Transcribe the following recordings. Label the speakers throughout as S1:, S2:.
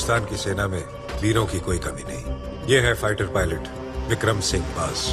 S1: हिंदुस्तान की सेना में वीरों की कोई कमी नहीं। ये है फाइटर पायलट विक्रम सिंह बास।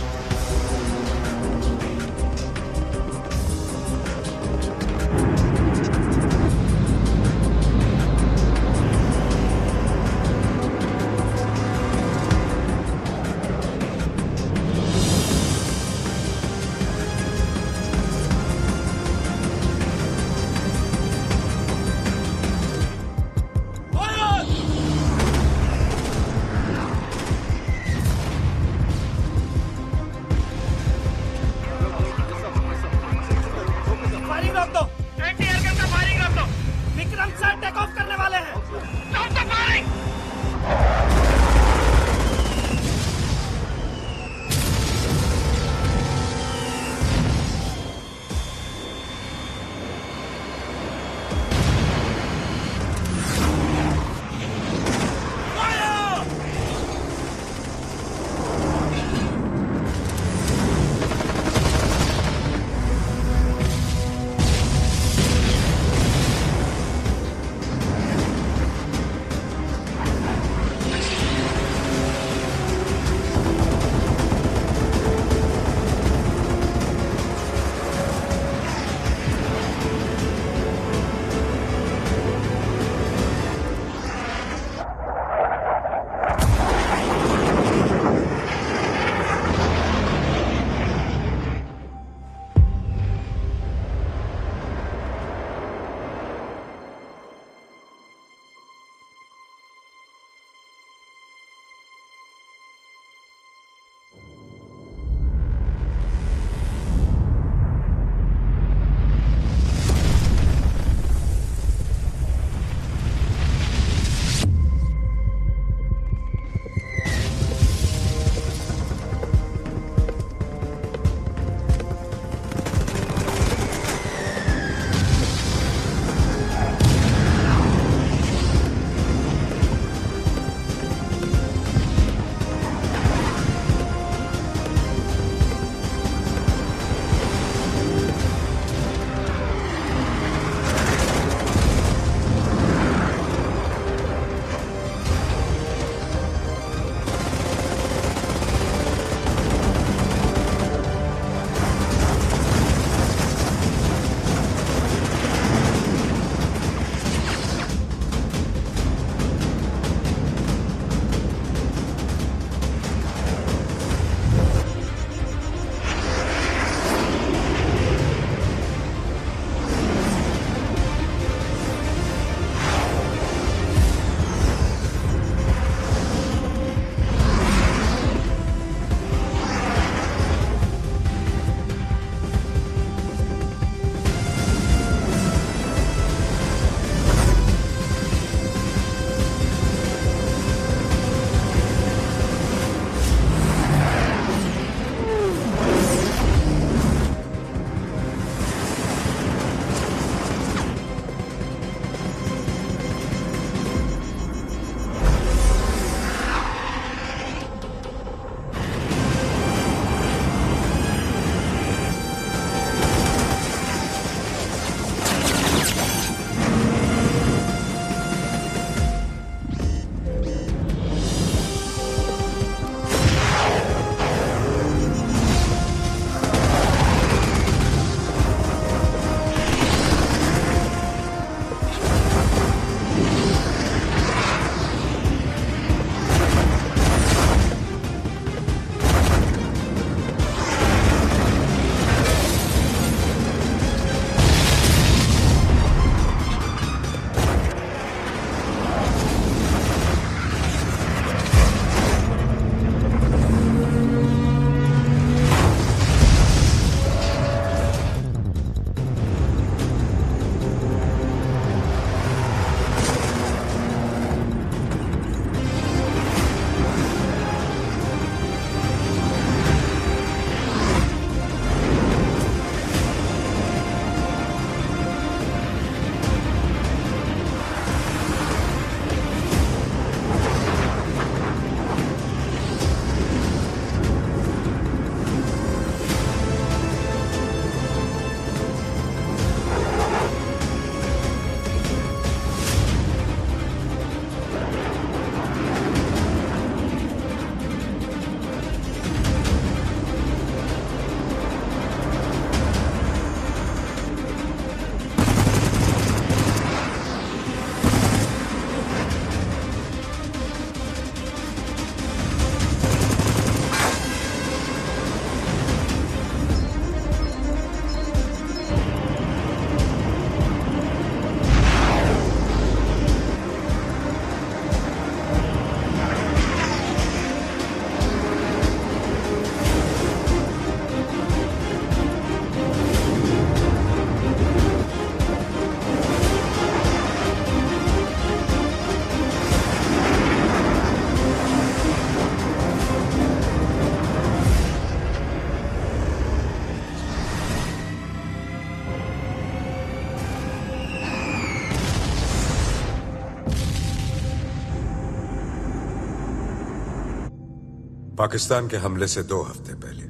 S1: पाकिस्तान के हमले से 2 हफ्ते पहले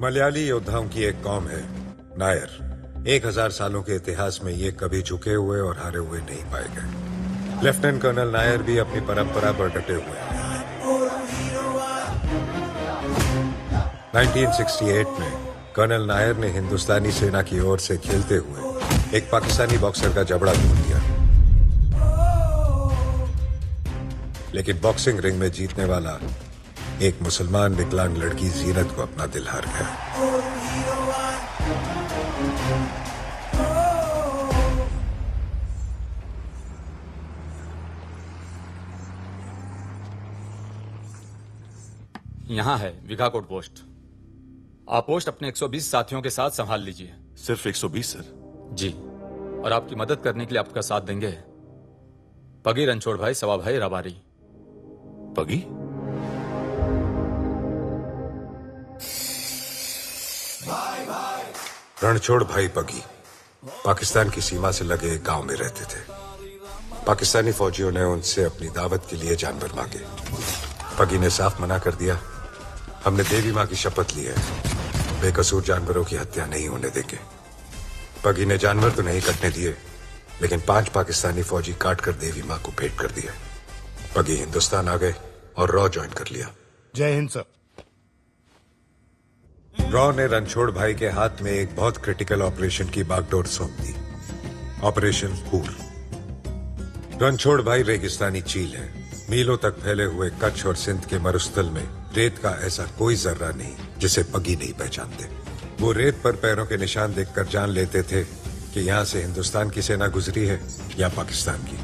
S1: मलयाली योद्धाओं की एक कौम है नायर। 1000 सालों के इतिहास में ये कभी झुके हुए और हारे हुए नहीं पाए गए। लेफ्टिनेंट कर्नल नायर भी अपनी परंपरा पर डटे हुए हैं। 1968 में कर्नल नायर ने हिंदुस्तानी सेना की ओर से खेलते हुए एक पाकिस्तानी बॉक्सर का जबड़ा तोड़ दिया, लेकिन बॉक्सिंग रिंग में जीतने वाला एक मुसलमान विकलांग लड़की जीनत को अपना दिल हार गया।
S2: यहाँ है विघाकोट पोस्ट। आप पोस्ट अपने 120 साथियों के साथ संभाल लीजिए।
S3: सिर्फ 120 सर?
S2: जी, और आपकी मदद करने के लिए आपका साथ देंगे पगी रणछोड़ भाई, सवा भाई रबारी।
S3: पगी?
S1: रणछोड़ भाई पगी पाकिस्तान की सीमा से लगे एक गांव में रहते थे। पाकिस्तानी फौजियों ने उनसे अपनी दावत के लिए जानवर मांगे। पगी ने साफ मना कर दिया, हमने देवी मां की शपथ ली है, बेकसूर जानवरों की हत्या नहीं होने देंगे। पगी ने जानवर तो नहीं कटने दिए, लेकिन 5 पाकिस्तानी फौजी काटकर देवी मां को भेंट कर दिए। पगी हिंदुस्तान आ गए और रॉ ज्वाइन कर लिया।
S4: जय हिंद सर।
S1: रॉ ने रणछोड़ भाई के हाथ में एक बहुत क्रिटिकल ऑपरेशन की बागडोर सौंप दी, ऑपरेशन हूर। रणछोड़ भाई रेगिस्तानी चील है। मीलों तक फैले हुए कच्छ और सिंध के मरुस्थल में रेत का ऐसा कोई जर्रा नहीं जिसे पगी नहीं पहचानते। वो रेत पर पैरों के निशान देखकर जान लेते थे कि यहाँ से हिंदुस्तान की सेना गुजरी है या पाकिस्तान की।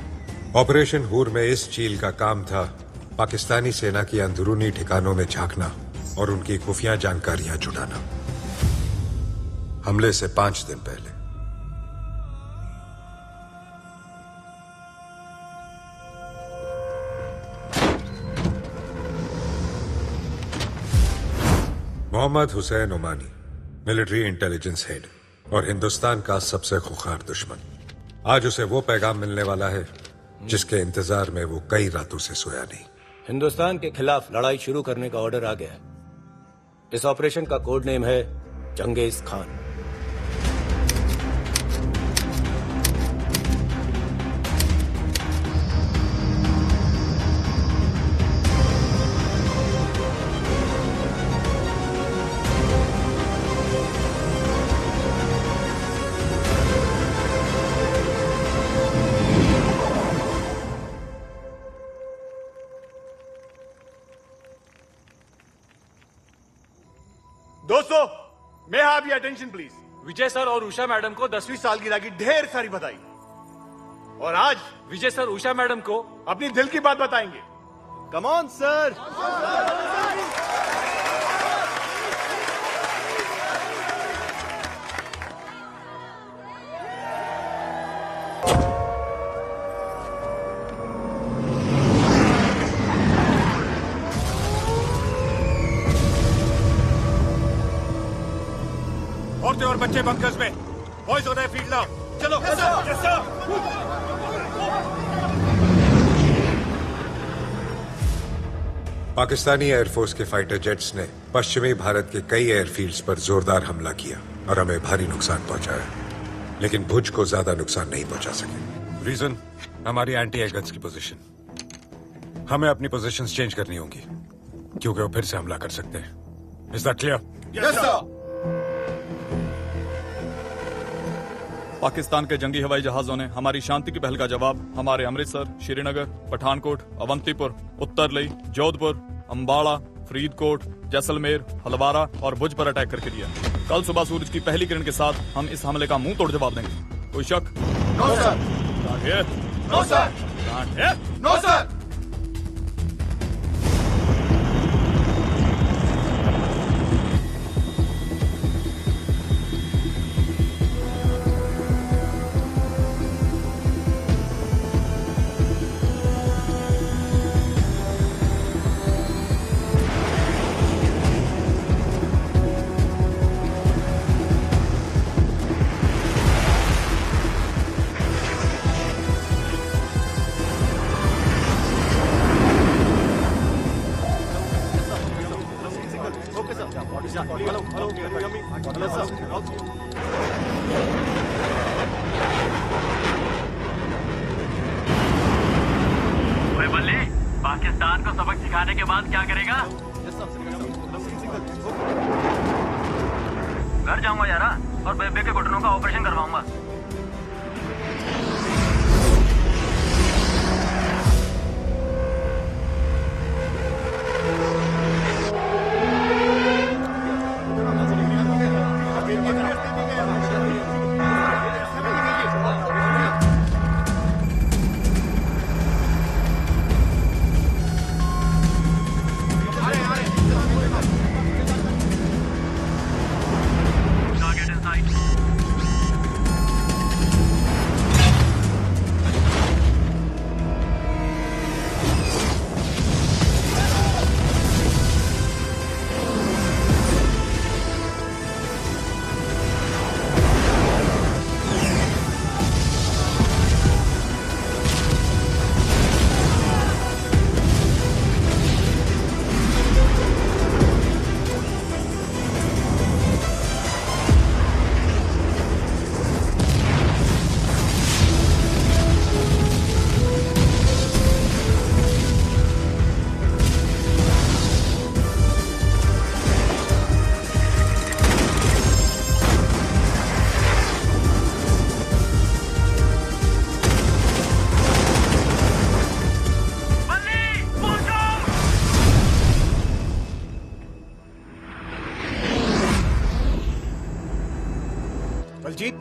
S1: ऑपरेशन हूर में इस चील का काम था पाकिस्तानी सेना की अंदरूनी ठिकानों में झांकना और उनकी खुफिया जानकारियां जुटाना। हमले से 5 दिन पहले Mohammad Hussain Omani, military intelligence head और हिंदुस्तान का सबसे खुखार दुश्मन, आज उसे वो पैगाम मिलने वाला है जिसके इंतजार में वो कई रातों से सोया नहीं।
S5: हिंदुस्तान के खिलाफ लड़ाई शुरू करने का ऑर्डर आ गया है। इस ऑपरेशन का कोड नेम है चंगेज खान।
S4: दोस्तों, मैं have your attention please.
S2: Vijay sir और उषा मैडम को
S4: 10वीं सालगिरह की ढेर सारी बधाई। और आज
S2: विजय सर उषा मैडम को
S4: अपनी दिल की बात बताएंगे। Come on sir. औरतें और बच्चे बंकर्स में, बॉयज हो रहे फील्ड लाओ। चलो। Yes sir.
S1: पाकिस्तानी एयरफोर्स के फाइटर जेट्स ने पश्चिमी भारत के कई एयरफील्ड्स पर जोरदार हमला किया और हमें भारी नुकसान पहुंचाया, लेकिन भुज को ज्यादा नुकसान नहीं पहुंचा सके। रीजन हमारी एंटी एयरगन्स की पोजीशन। हमें अपनी पोजीशंस चेंज करनी होंगी क्योंकि वो फिर से हमला कर सकते हैं। Is that clear?
S4: Yes sir.
S6: Pakistan के जंगी हवाई जहाजों ने हमारी शांति की पहल का जवाब हमारे अमृतसर, श्रीनगर, पठानकोट, अवंतीपुर, उत्तरलई, जोधपुर, अंबाला, फरीदकोट, जैसलमेर, हलवारा और भुज पर अटैक करके दिया। कल सुबह सूरज की पहली किरण के साथ हम इस हमले का मुंह तोड़ जवाब देंगे। कोई शक?
S4: No sir. No sir. No sir.
S7: ओए बल्ले, पाकिस्तान को सबक सिखाने के बाद क्या करेगा? घर जाऊंगा यार और बेबे के घुटनों का ऑपरेशन करवाऊंगा। Target in sight.
S8: Baljeet,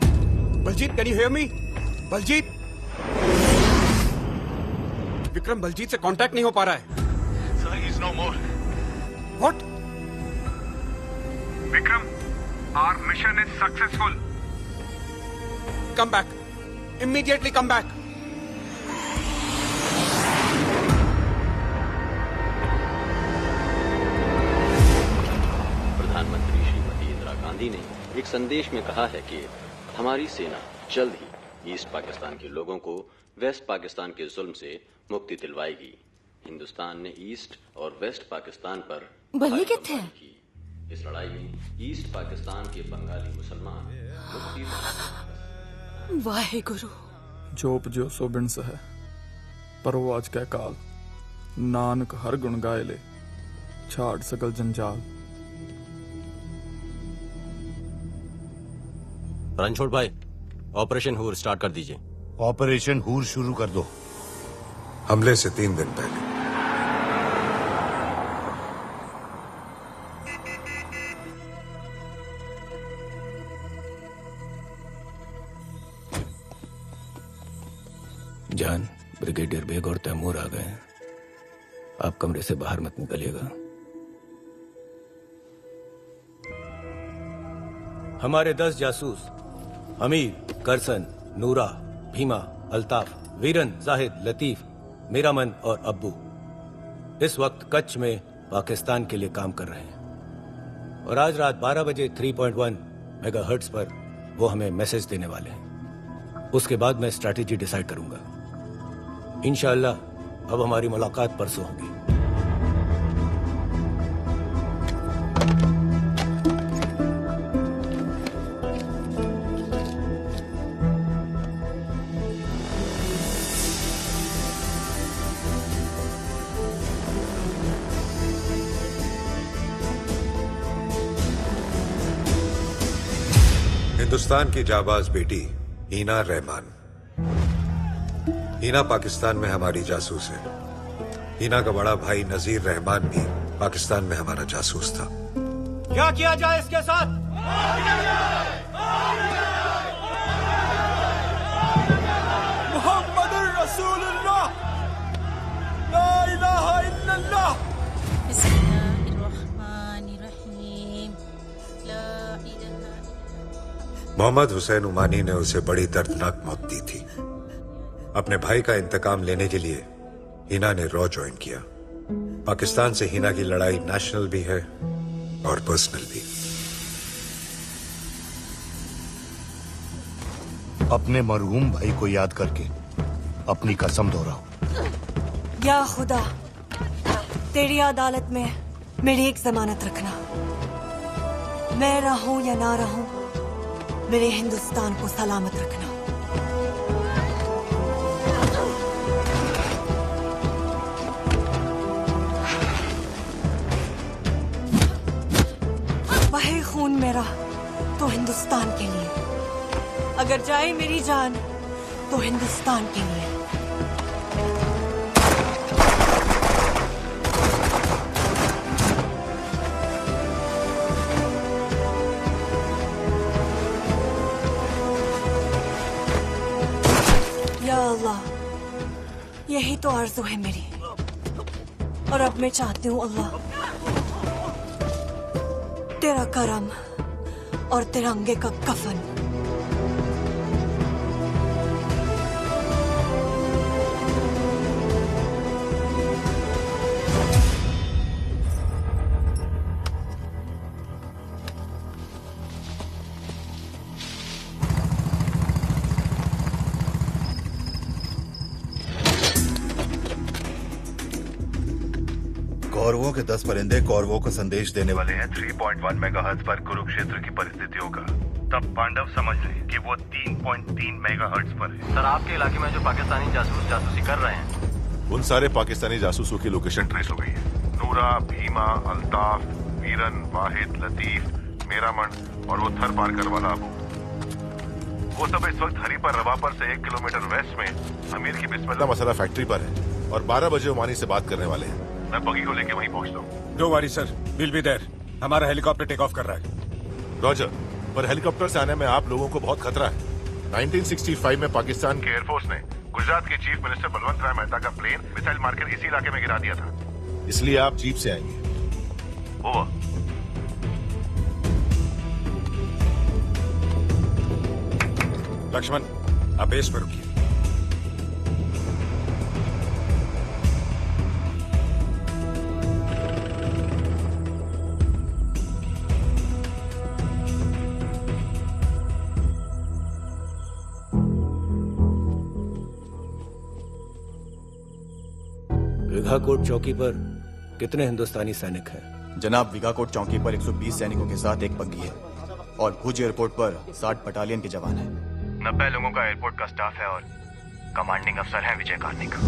S8: Baljeet, can you hear me? Baljeet, Vikram Baljeet से कांटेक्ट नहीं हो पा रहा है।
S4: Sir, he's no more.
S8: What?
S4: Vikram, our mission is successful.
S8: Come back, immediately come back.
S9: प्रधानमंत्री श्रीमती इंदिरा गांधी ने एक संदेश में कहा है कि हमारी सेना जल्द ही ईस्ट पाकिस्तान के लोगों को वेस्ट पाकिस्तान के जुल्म से मुक्ति दिलवाएगी। हिंदुस्तान ने ईस्ट और वेस्ट पाकिस्तान पर
S10: बल्ली किथे है?
S9: की इस लड़ाई में ईस्ट पाकिस्तान के बंगाली मुसलमान मुक्ति
S10: वाहे गुरु
S6: जोप जो सो बिन सह परो आज कै काल नानक हर गुण गाए ले छाड़ सकल जंजाल।
S5: रणछोड़ भाई, ऑपरेशन हूर स्टार्ट कर दीजिए।
S4: ऑपरेशन हूर शुरू कर दो।
S1: हमले से 3 दिन पहले
S5: जान, ब्रिगेडियर बेग और तैमूर आ गए हैं। आप कमरे से बाहर मत निकलिएगा। हमारे 10 जासूस अमीर, करसन, नूरा, भीमा, अल्ताफ, वीरन, जाहिद, लतीफ, मीरामन और अब्बू इस वक्त कच्छ में पाकिस्तान के लिए काम कर रहे हैं और आज रात 12 बजे 3.1 मेगाहर्ट्ज पर वो हमें मैसेज देने वाले हैं। उसके बाद मैं स्ट्रैटेजी डिसाइड करूंगा। इंशाअल्लाह अब हमारी मुलाकात परसों होगी।
S1: हिंदुस्तान की जाबाज बेटी हीना रहमान। हीना पाकिस्तान में हमारी जासूस है। हीना का बड़ा भाई नजीर रहमान भी पाकिस्तान में हमारा जासूस था।
S5: क्या किया जाए इसके साथ?
S6: मुहम्मदुर रसूलुल्लाह, ला इलाहा इल्लल्लाह।
S1: मोहम्मद हुसैन उमानी ने उसे बड़ी दर्दनाक मौत दी थी। अपने भाई का इंतकाम लेने के लिए हीना ने रॉ ज्वाइन किया। पाकिस्तान से हीना की लड़ाई नेशनल भी है और पर्सनल भी।
S4: अपने मरहूम भाई को याद करके अपनी कसम दोहराओ।
S10: या खुदा, तेरी अदालत में मेरी एक जमानत रखना। मैं रहूं या ना रहूं, मेरे हिंदुस्तान को सलामत रखना। बहे खून मेरा तो हिंदुस्तान के लिए, अगर जाए मेरी जान तो हिंदुस्तान के लिए। या अल्लाह, यही तो आरज़ू है मेरी, और अब मैं चाहती हूँ अल्लाह, तेरा करम और तिरंगे का कफन।
S11: कौरवों के 10 परिंदे कौरवों को संदेश देने वाले हैं 3.1 मेगाहर्ट्ज पर कुरुक्षेत्र की परिस्थितियों का। तब पांडव समझ लें कि वो 3.3 मेगाहर्ट्ज पर है।
S9: सर, आपके इलाके में जो पाकिस्तानी जासूस जासूसी कर रहे हैं,
S3: उन सारे पाकिस्तानी जासूसों की लोकेशन ट्रेस हो गई है। नूरा, भीमा, अल्ताफ, वीरन, वाहिद, लतीफ, मेरामन और वो थर पारकर वाला अबू, वो सब इस वक्त हरी पर रवा पर से 1 किलोमीटर वेस्ट में अमीर की बिस्मिल्लाह मसाला फैक्ट्री पर है और 12 बजे ओमानी से बात करने वाले हैं। मैं बगी को लेके वहीं पहुंचता हूँ।
S4: Don't worry sir, will be there. हमारा हेलीकॉप्टर टेक ऑफ कर रहा है।
S3: रॉजर, पर हेलीकॉप्टर से आने में आप लोगों को बहुत खतरा है। 1965 में पाकिस्तान के एयरफोर्स ने गुजरात के चीफ मिनिस्टर बलवंत राय मेहता का प्लेन मिसाइल मारकर इसी इलाके में गिरा दिया था। इसलिए आप जीप से आएंगे। ओवर।
S4: लक्ष्मण, आप बेस पर रुकिए।
S5: विघाकोट चौकी पर कितने हिंदुस्तानी सैनिक हैं?
S12: जनाब, विघाकोट चौकी पर 120 सैनिकों के साथ एक बग्घी है और भुज एयरपोर्ट पर 60 बटालियन के जवान हैं।
S11: 90 लोगों का एयरपोर्ट का स्टाफ है और कमांडिंग अफसर है विजय कार्निक।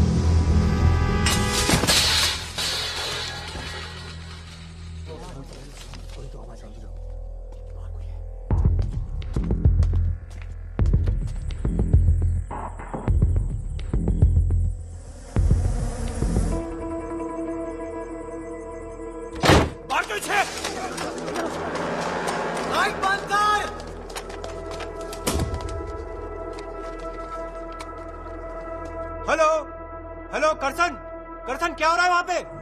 S8: हेलो हेलो, करसन करसन, क्या हो रहा है वहां पे?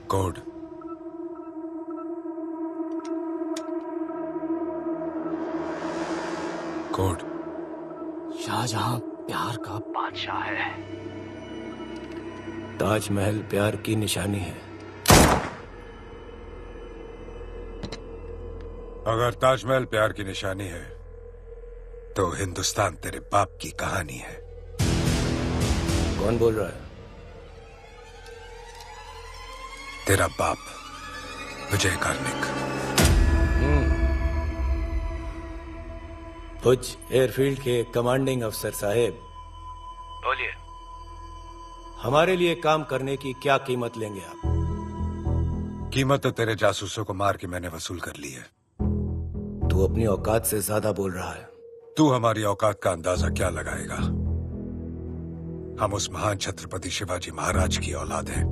S1: कोड। कोड।
S5: शाहजहां प्यार का
S7: बादशाह है।
S5: ताजमहल प्यार की निशानी है।
S1: अगर ताजमहल प्यार की निशानी है तो हिंदुस्तान तेरे बाप की कहानी है।
S5: कौन बोल रहा है?
S1: तेरा बाप विजय कार्निक।
S5: भुज एयरफील्ड के कमांडिंग अफसर साहेब,
S7: बोलिए।
S5: हमारे लिए काम करने की क्या कीमत लेंगे आप?
S1: कीमत तो तेरे जासूसों को मार के मैंने वसूल कर ली है।
S5: तू अपनी औकात से ज्यादा बोल रहा है।
S1: तू हमारी औकात का अंदाजा क्या लगाएगा? हम उस महान छत्रपति शिवाजी महाराज की औलाद हैं,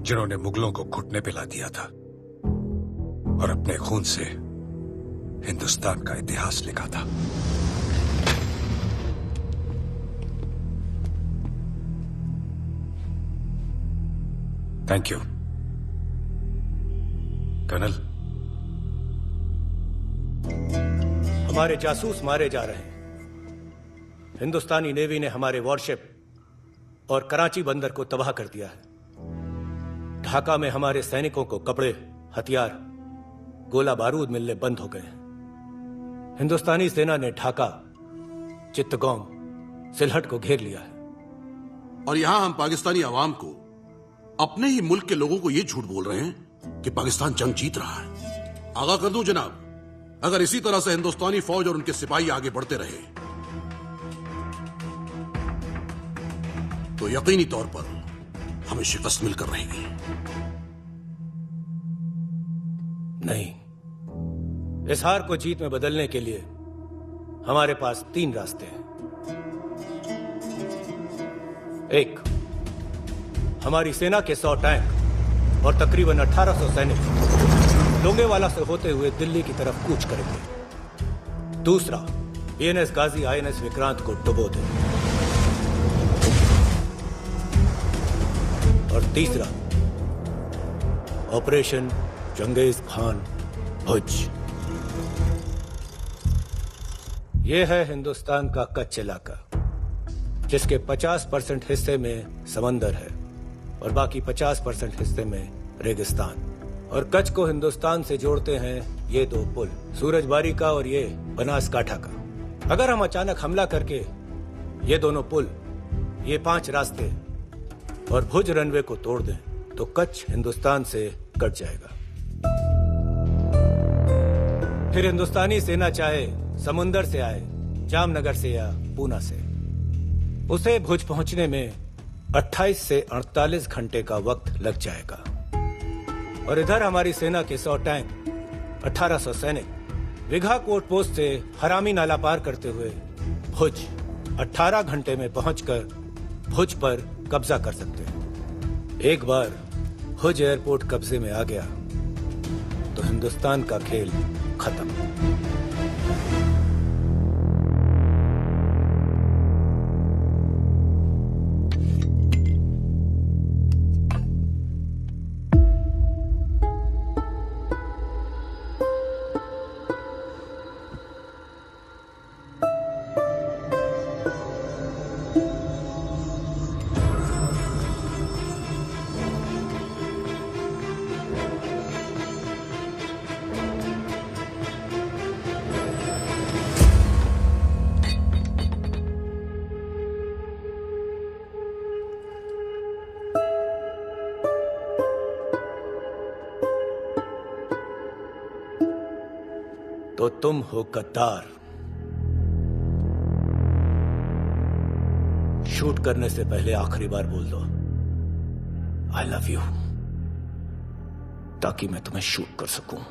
S1: जिन्होंने मुगलों को घुटने पिला दिया था और अपने खून से हिंदुस्तान का इतिहास लिखा था। Thank you colonel.
S5: हमारे जासूस मारे जा रहे हैं। हिंदुस्तानी नेवी ने हमारे वॉरशिप और कराची बंदर को तबाह कर दिया है। ढाका में हमारे सैनिकों को कपड़े, हथियार, गोला बारूद मिलने बंद हो गए हैं। हिंदुस्तानी सेना ने ढाका, चित्तगोंग, सिलहट को घेर लिया है।
S13: और यहां हम पाकिस्तानी आवाम को, अपने ही मुल्क के लोगों को यह झूठ बोल रहे हैं कि पाकिस्तान जंग जीत रहा है। आगाह कर दूं जनाब, अगर इसी तरह से हिंदुस्तानी फौज और उनके सिपाही आगे बढ़ते रहे तो यकीनी तौर पर हमें शिकस्त मिलकर रहेगी।
S5: नहीं, इस हार को जीत में बदलने के लिए हमारे पास 3 रास्ते हैं। एक, हमारी सेना के 100 टैंक और तकरीबन 1800 सैनिक लोंगेवाला से होते हुए दिल्ली की तरफ कूच करेंगे। दूसरा, बीएनएस गाजी आईएनएस विक्रांत को डुबो दें। और तीसरा, ऑपरेशन चंगेज खान भुज। यह है हिंदुस्तान का कच्छ इलाका, जिसके 50% हिस्से में समंदर है और बाकी 50% हिस्से में रेगिस्तान। और कच्छ को हिंदुस्तान से जोड़ते हैं ये 2 पुल, सूरजबारी का और ये बनासकाठा का। अगर हम अचानक हमला करके ये दोनों पुल, ये 5 रास्ते और भुज रनवे को तोड़ दें तो कच्छ हिंदुस्तान से कट जाएगा। फिर हिंदुस्तानी सेना चाहे समुंदर से आए, जामनगर से या पूना से, उसे भुज पहुंचने में 28 से 48 घंटे का वक्त लग जाएगा। और इधर हमारी सेना के 100 टैंक, 1800 सैनिक विघाकोट पोस्ट से हरामी नाला पार करते हुए भुज 18 घंटे में पहुंचकर भुज पर कब्जा कर सकते हैं। एक बार भुज एयरपोर्ट कब्जे में आ गया तो हिंदुस्तान का खेल खत्म। तो तुम हो गद्दार। शूट करने से पहले आखिरी बार बोल दो आई लव यू, ताकि मैं तुम्हें शूट कर सकूं।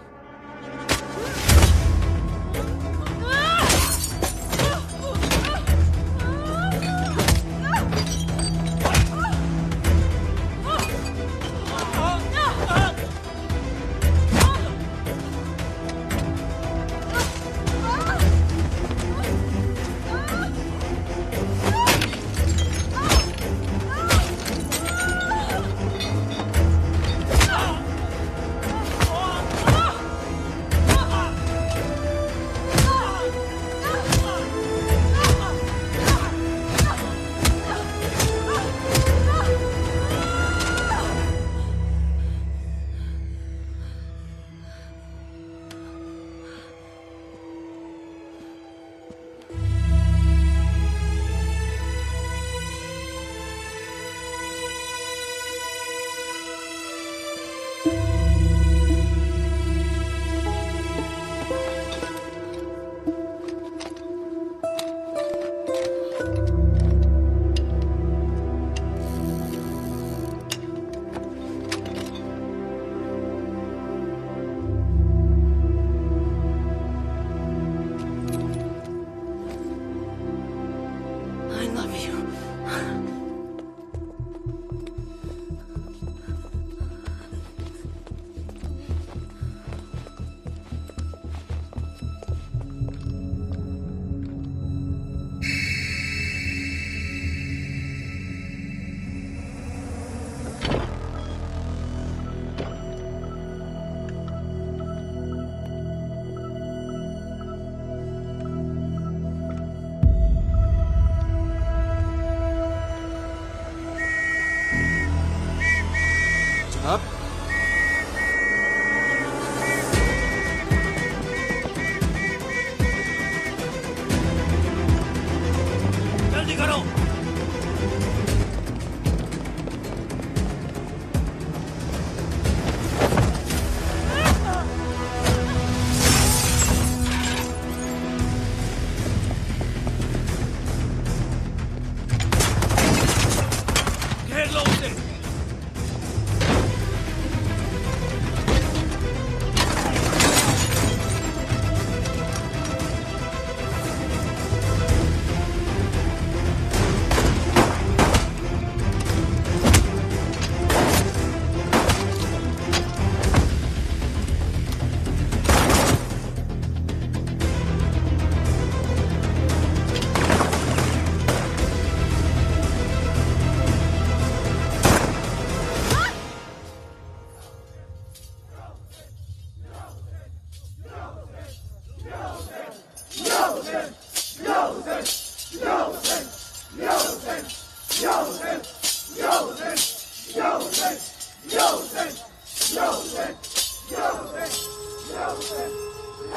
S2: अब
S8: जल्दी करो। घेर लो उसे।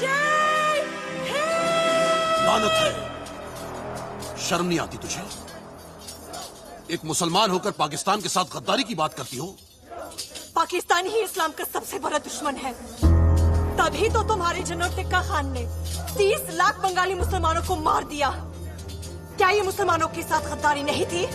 S10: जय हिंद।
S13: लानत है, शर्म नहीं आती तुझे? एक मुसलमान होकर पाकिस्तान के साथ गद्दारी की बात करती हो?
S10: पाकिस्तान ही इस्लाम का सबसे बड़ा दुश्मन है। तभी तो तुम्हारे जनरल टिक्का खान ने 30 लाख बंगाली मुसलमानों को मार दिया। क्या ये मुसलमानों के साथ गद्दारी नहीं थी?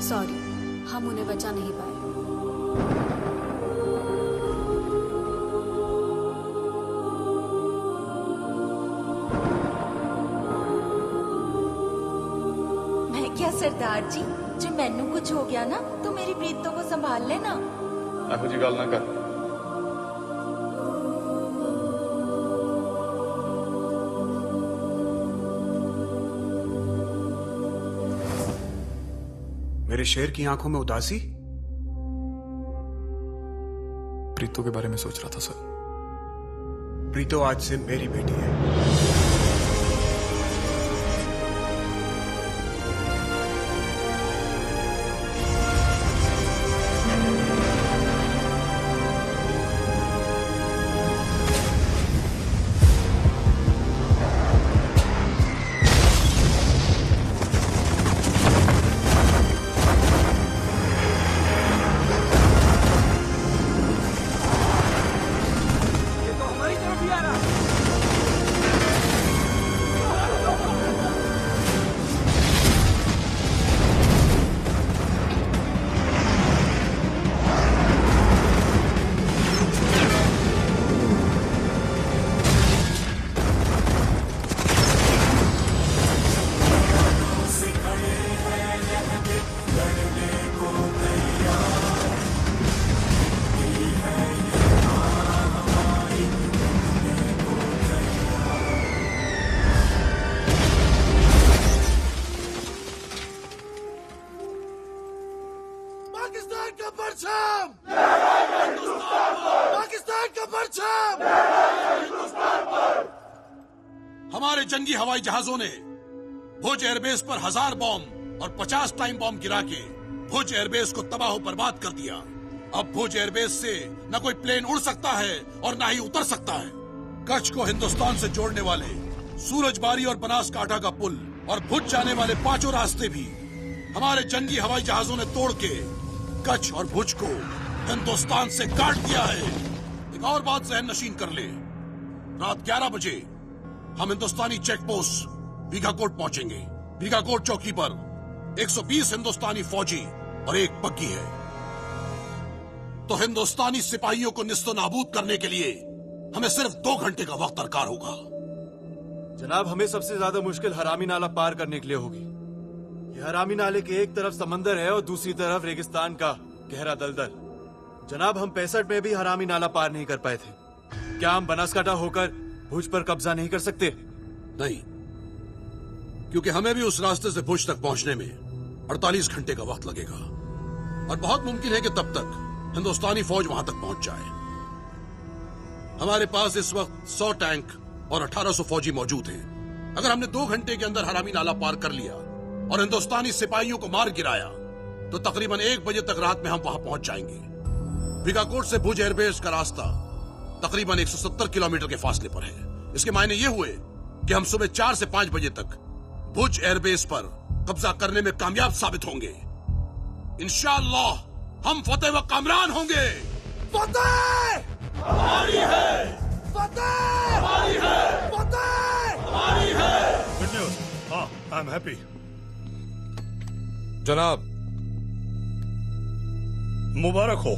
S14: सॉरी, हम उन्हें बचा नहीं पाए।
S15: मैं क्या सरदार जी, जो मैनू कुछ हो गया ना तो मेरी प्रीतों को संभाल लेना।
S6: ਇਹੋ ਜੀ ਗੱਲ ਨਾ ਕਰ।
S12: मेरे शेर की आंखों में उदासी।
S6: प्रीतो के बारे में सोच रहा था सर।
S12: प्रीतो आज से मेरी बेटी है।
S13: पाकिस्तान का परचम, पाकिस्तान का परचम। हमारे जंगी हवाई जहाजों ने भुज एयरबेस पर 1000 बॉम्ब और 50 टाइम बॉम्ब गिरा के भुज एयरबेस को तबाह बर्बाद कर दिया। अब भुज एयरबेस से न कोई प्लेन उड़ सकता है और न ही उतर सकता है। कच्छ को हिंदुस्तान से जोड़ने वाले सूरजबारी और बनासकांठा का पुल और भुज जाने वाले 5 रास्ते भी हमारे जंगी हवाई जहाजों ने तोड़ के कच्छ और भुज को हिंदुस्तान से काट दिया है। एक और बात जहन नशीन कर ले, रात 11 बजे हम हिंदुस्तानी चेक पोस्ट बीघाकोट पहुंचेंगे। बीघाकोट चौकी पर 120 हिंदुस्तानी फौजी और एक बग्घी है। तो हिंदुस्तानी सिपाहियों को निस्तो नाबूद करने के लिए हमें सिर्फ 2 घंटे का वक्त दरकार होगा।
S12: जनाब, हमें सबसे ज्यादा मुश्किल हरामी नाला पार करने के लिए होगी। ये हरामी नाले के एक तरफ समंदर है और दूसरी तरफ रेगिस्तान का गहरा दलदल। जनाब, हम 65 में भी हरामी नाला पार नहीं कर पाए थे। क्या हम बनासकांठा होकर भुज पर कब्जा नहीं कर सकते?
S13: नहीं, क्योंकि हमें भी उस रास्ते से भुज तक पहुंचने में 48 घंटे का वक्त लगेगा और बहुत मुमकिन है कि तब तक हिंदुस्तानी फौज वहां तक पहुंच जाए। हमारे पास इस वक्त 100 टैंक और 1800 फौजी मौजूद हैं। अगर हमने 2 घंटे के अंदर हरामी नाला पार कर लिया और हिंदुस्तानी सिपाहियों को मार गिराया तो तकरीबन 1 बजे तक रात में हम वहां पहुंच जाएंगे। बीघाकोट से भुज एयरबेस का रास्ता तकरीबन 170 किलोमीटर के फासले पर है। इसके मायने ये हुए कि हम सुबह 4 से 5 बजे तक भुज एयरबेस पर कब्जा करने में कामयाब साबित होंगे। इंशाअल्लाह हम फतेह व कामरान होंगे। फतेह हमारी है, फतेह हमारी है, फतेह हमारी है।
S4: Good news. हाँ, आई एम हैप्पी।
S1: जनाब,
S4: मुबारक हो।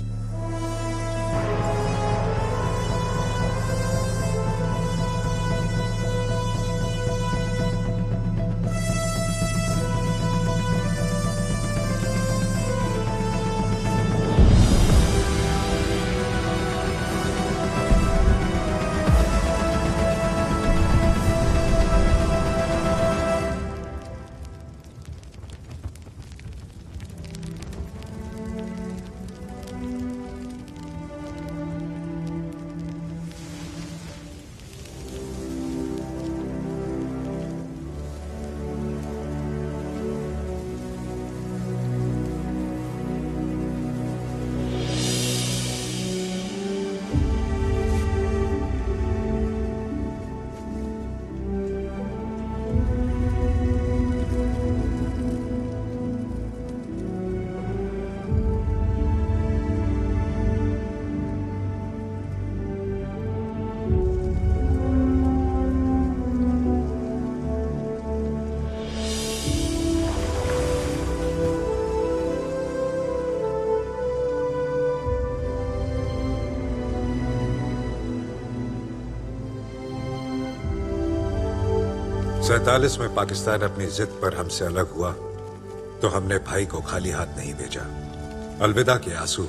S1: सैतालीस में पाकिस्तान अपनी जिद पर हमसे अलग हुआ तो हमने भाई को खाली हाथ नहीं भेजा। अलविदा के आंसू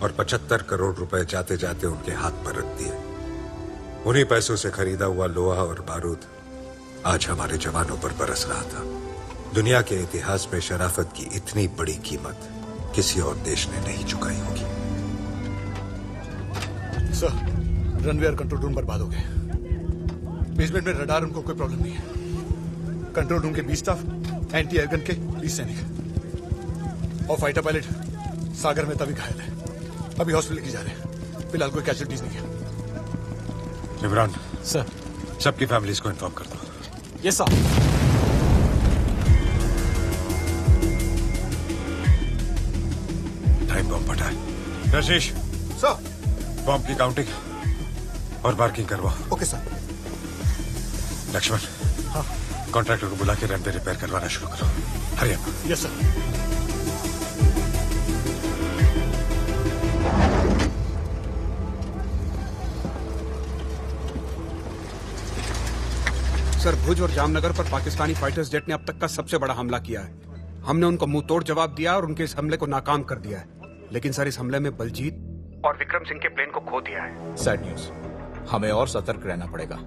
S1: और 75 करोड़ रुपए जाते जाते उनके हाथ पर रख दिए। उन्हीं पैसों से खरीदा हुआ लोहा और बारूद आज हमारे जवानों पर बरस रहा था। दुनिया के इतिहास में शराफत की इतनी बड़ी कीमत किसी और देश ने नहीं चुकाई होगी।
S4: सर, रनवे और कंट्रोल रूम बर्बाद हो गए। बेसमेंट में रडार, उनको कोई प्रॉब्लम नहीं है। कंट्रोल रूम के 20 स्टाफ, एंटी एयरगन के 20 सैनिक और फाइटर पायलट सागर में तभी घायल है। अभी हॉस्पिटल की जा रहे हैं। फिलहाल कोई कैजुअलिटीज नहीं है।
S1: इमरान
S5: सर,
S1: सबकी फैमिलीज को इन्फॉर्म कर दो।
S5: Yes sir.
S1: टाइम बॉम्ब हटाए। रशीश
S12: सर,
S1: बॉम्ब की काउंटिंग और मार्किंग करवाओ।
S12: Okay sir.
S1: लक्ष्मण,
S4: हाँ,
S1: कॉन्ट्रैक्टर को बुला के रनवे रिपेयर करवाना शुरू करो। Hurry up.
S4: Yes sir.
S16: Sir, Bhuj और जामनगर पर पाकिस्तानी फाइटर्स जेट ने अब तक का सबसे बड़ा हमला किया है। हमने उनको मुंह तोड़ जवाब दिया और उनके इस हमले को नाकाम कर दिया है। लेकिन सर, इस हमले में बलजीत और विक्रम सिंह के प्लेन को खो दिया है।
S2: Sad news. हमें और सतर्क रहना पड़ेगा।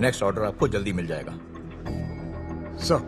S2: नेक्स्ट ऑर्डर आपको जल्दी मिल जाएगा।
S16: सर।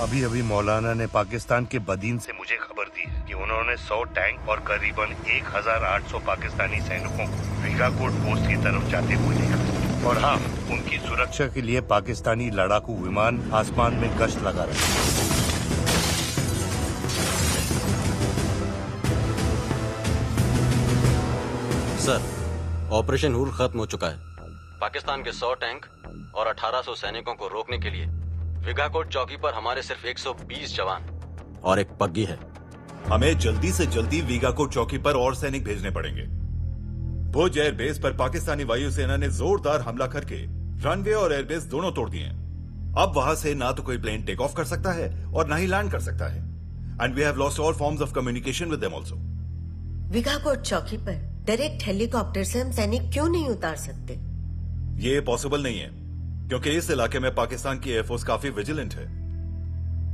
S11: अभी अभी मौलाना ने पाकिस्तान के बदीन से मुझे खबर दी है कि उन्होंने 100 टैंक और करीबन 1800 पाकिस्तानी सैनिकों को वीगाकोट पोस्ट की तरफ जाते हुए देखा। और हाँ, उनकी सुरक्षा के लिए पाकिस्तानी लड़ाकू विमान आसमान में गश्त लगा रहे हैं।
S9: सर, ऑपरेशन हूर खत्म हो चुका है। पाकिस्तान के 100 टैंक और 1800 सैनिकों को रोकने के लिए विगाकोट चौकी पर हमारे सिर्फ 120 जवान और एक पग्गी है।
S17: हमें जल्दी से जल्दी वीगाकोट चौकी पर और सैनिक भेजने पड़ेंगे। भुज एयरबेस पर पाकिस्तानी वायुसेना ने जोरदार हमला करके रनवे और एयरबेस दोनों तोड़ दिए। अब वहां से ना तो कोई प्लेन टेक ऑफ कर सकता है और ना ही लैंड कर सकता है। And we have lost all forms of communication with them also.
S18: Vigakot चौकी पर डायरेक्ट हेलीकॉप्टर से हम सैनिक क्यों नहीं उतार सकते?
S17: ये पॉसिबल नहीं है क्योंकि इस इलाके में पाकिस्तान की एयरफोर्स काफी विजिलेंट है।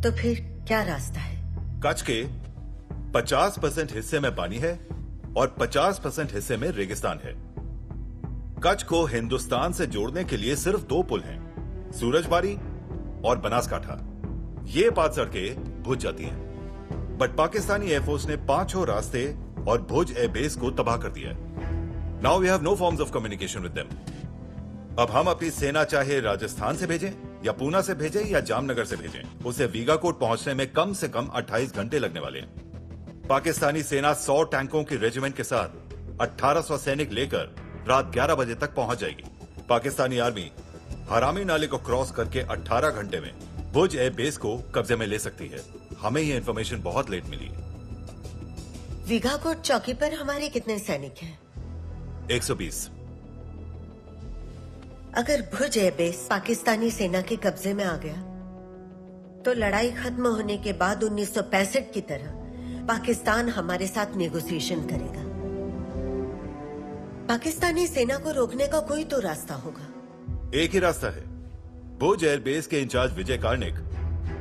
S18: तो फिर क्या रास्ता है?
S17: कच्छ के 50% हिस्से में पानी है और 50% हिस्से में रेगिस्तान है। कच्छ को हिंदुस्तान से जोड़ने के लिए सिर्फ 2 पुल हैं, सूरजबारी और बनासकाठा। ये 5 सड़कें भुज जाती हैं। बट पाकिस्तानी एयरफोर्स ने 5 रास्ते और भुज एयरबेस को तबाह कर दिया है। Now we have no forms of communication with them. अब हम अपनी सेना चाहे राजस्थान से भेजें या पूना से भेजें या जामनगर से भेजें, उसे वीगाकोट पहुंचने में कम से कम 28 घंटे लगने वाले हैं। पाकिस्तानी सेना 100 टैंकों की रेजिमेंट के साथ 1800 सैनिक लेकर रात 11 बजे तक पहुंच जाएगी। पाकिस्तानी आर्मी हरामी नाले को क्रॉस करके 18 घंटे में भुज एयरबेस को कब्जे में ले सकती है। हमें ये इन्फॉर्मेशन बहुत लेट मिली।
S18: विगाकोट चौकी पर हमारे कितने सैनिक हैं?
S17: 120।
S18: अगर भुज एयरबेस पाकिस्तानी सेना के कब्जे में आ गया तो लड़ाई खत्म होने के बाद 1965 की तरह पाकिस्तान हमारे साथ नेगोशिएशन करेगा। पाकिस्तानी सेना को रोकने का कोई तो रास्ता होगा।
S17: एक ही रास्ता है। भुज एयरबेस के इंचार्ज विजय कार्निक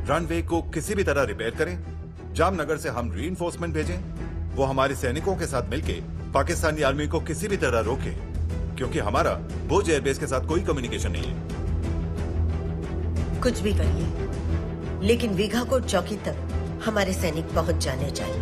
S17: रनवे को किसी भी तरह रिपेयर करें। जामनगर से हम रीइंफोर्समेंट भेजें। वो हमारे सैनिकों के साथ मिलके पाकिस्तानी आर्मी को किसी भी तरह रोके, क्योंकि हमारा भुज एयरबेस के साथ कोई कम्युनिकेशन नहीं है।
S18: कुछ भी करिए, लेकिन विगाकोट चौकी तक हमारे सैनिक पहुंच जाने चाहिए।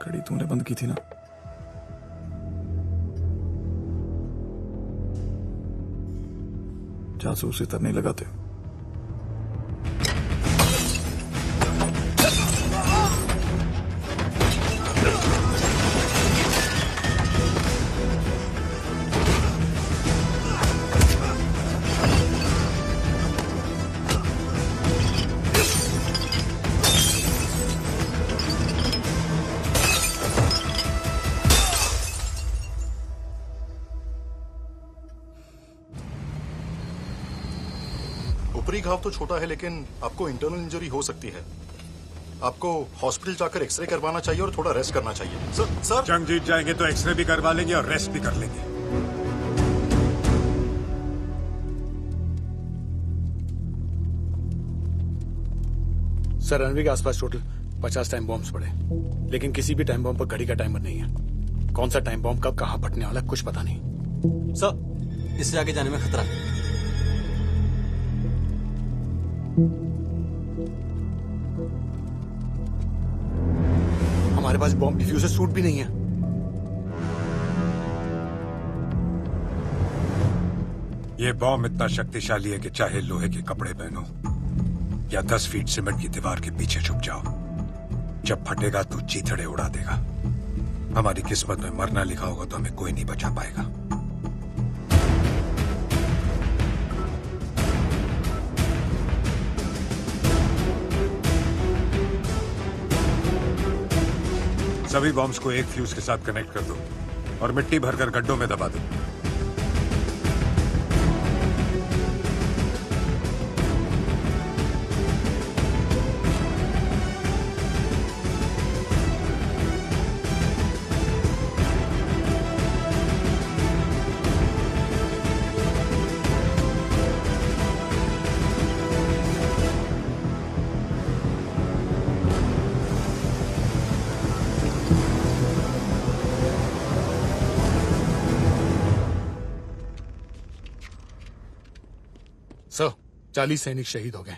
S6: घड़ी तूने बंद की थी ना? जासूस इतर नहीं लगाते।
S19: ऊपरी घाव तो छोटा है, लेकिन आपको इंटरनल इंजरी हो सकती है। आपको हॉस्पिटल जाकर एक्सरे करवाना चाहिए और थोड़ा रेस्ट करना चाहिए। सर
S1: जंग जीत जाएंगे तो एक्सरे भी करवा लेंगे और रेस्ट भी कर लेंगे।
S4: सर, रनवे के आसपास टोटल 50 टाइम बॉम्ब्स पड़े, लेकिन किसी भी टाइम बॉम्ब पर घड़ी का टाइमर नहीं है। कौन सा टाइम बॉम्ब कब कहां फटने वाला कुछ पता नहीं।
S9: सर, इससे आगे जाने में खतरा है।
S4: हमारे पास बॉम्ब डिफ्यूजर सूट भी नहीं है।
S1: ये बॉम्ब इतना शक्तिशाली है कि चाहे लोहे के कपड़े पहनो या 10 फीट सीमेंट की दीवार के पीछे छुप जाओ, जब फटेगा तो चीथड़े उड़ा देगा। हमारी किस्मत में मरना लिखा होगा तो हमें कोई नहीं बचा पाएगा। सभी बॉम्ब्स को एक फ्यूज के साथ कनेक्ट कर दो और मिट्टी भरकर गड्ढों में दबा दो।
S4: 40 सैनिक शहीद हो गए।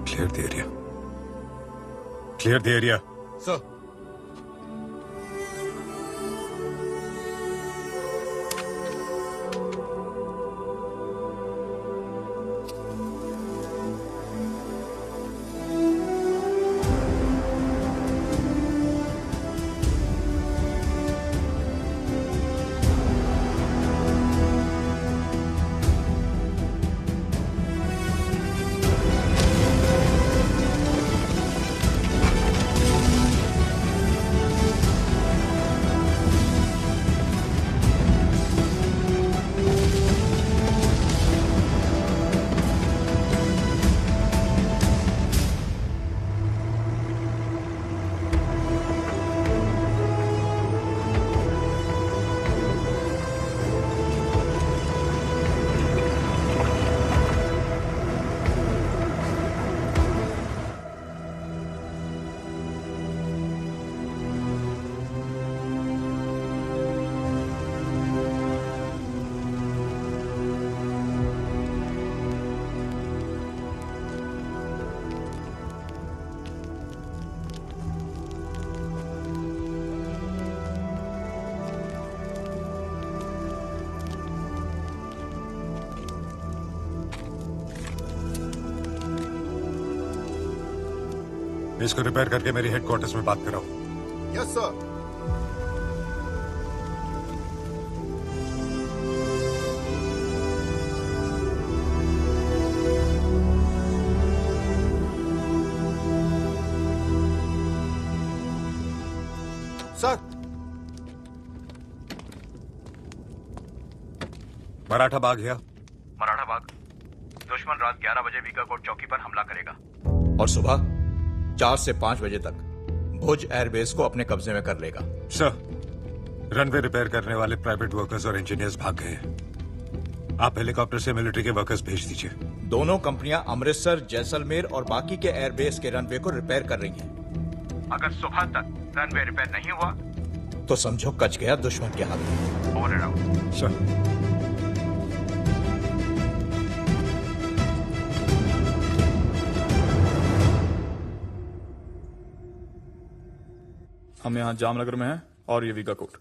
S1: Clear the area. Clear the area.
S4: Sir.
S1: इसको रिपेयर करके मेरी हेडक्वार्टर्स में बात कराओ।
S19: Yes sir.
S1: सर। मराठा बाग या
S20: मराठा बाग। दुश्मन रात 11 बजे वीकाकोट चौकी पर हमला करेगा
S21: और सुबह 4 से 5 बजे तक भुज एयरबेस को अपने कब्जे में कर लेगा।
S1: सर, रनवे रिपेयर करने वाले प्राइवेट वर्कर्स और इंजीनियर्स भाग गए हैं। आप हेलीकॉप्टर से मिलिट्री के वर्कर्स भेज दीजिए।
S21: दोनों कंपनियां अमृतसर, जैसलमेर और बाकी के एयरबेस के रनवे को रिपेयर कर रही हैं।
S20: अगर सुबह तक रनवे रिपेयर नहीं हुआ
S21: तो समझो कच गया दुश्मन के हाथ में।
S20: Over and out.
S1: सर।
S6: हम यहाँ जामनगर में हैं और ये वीकाकोट।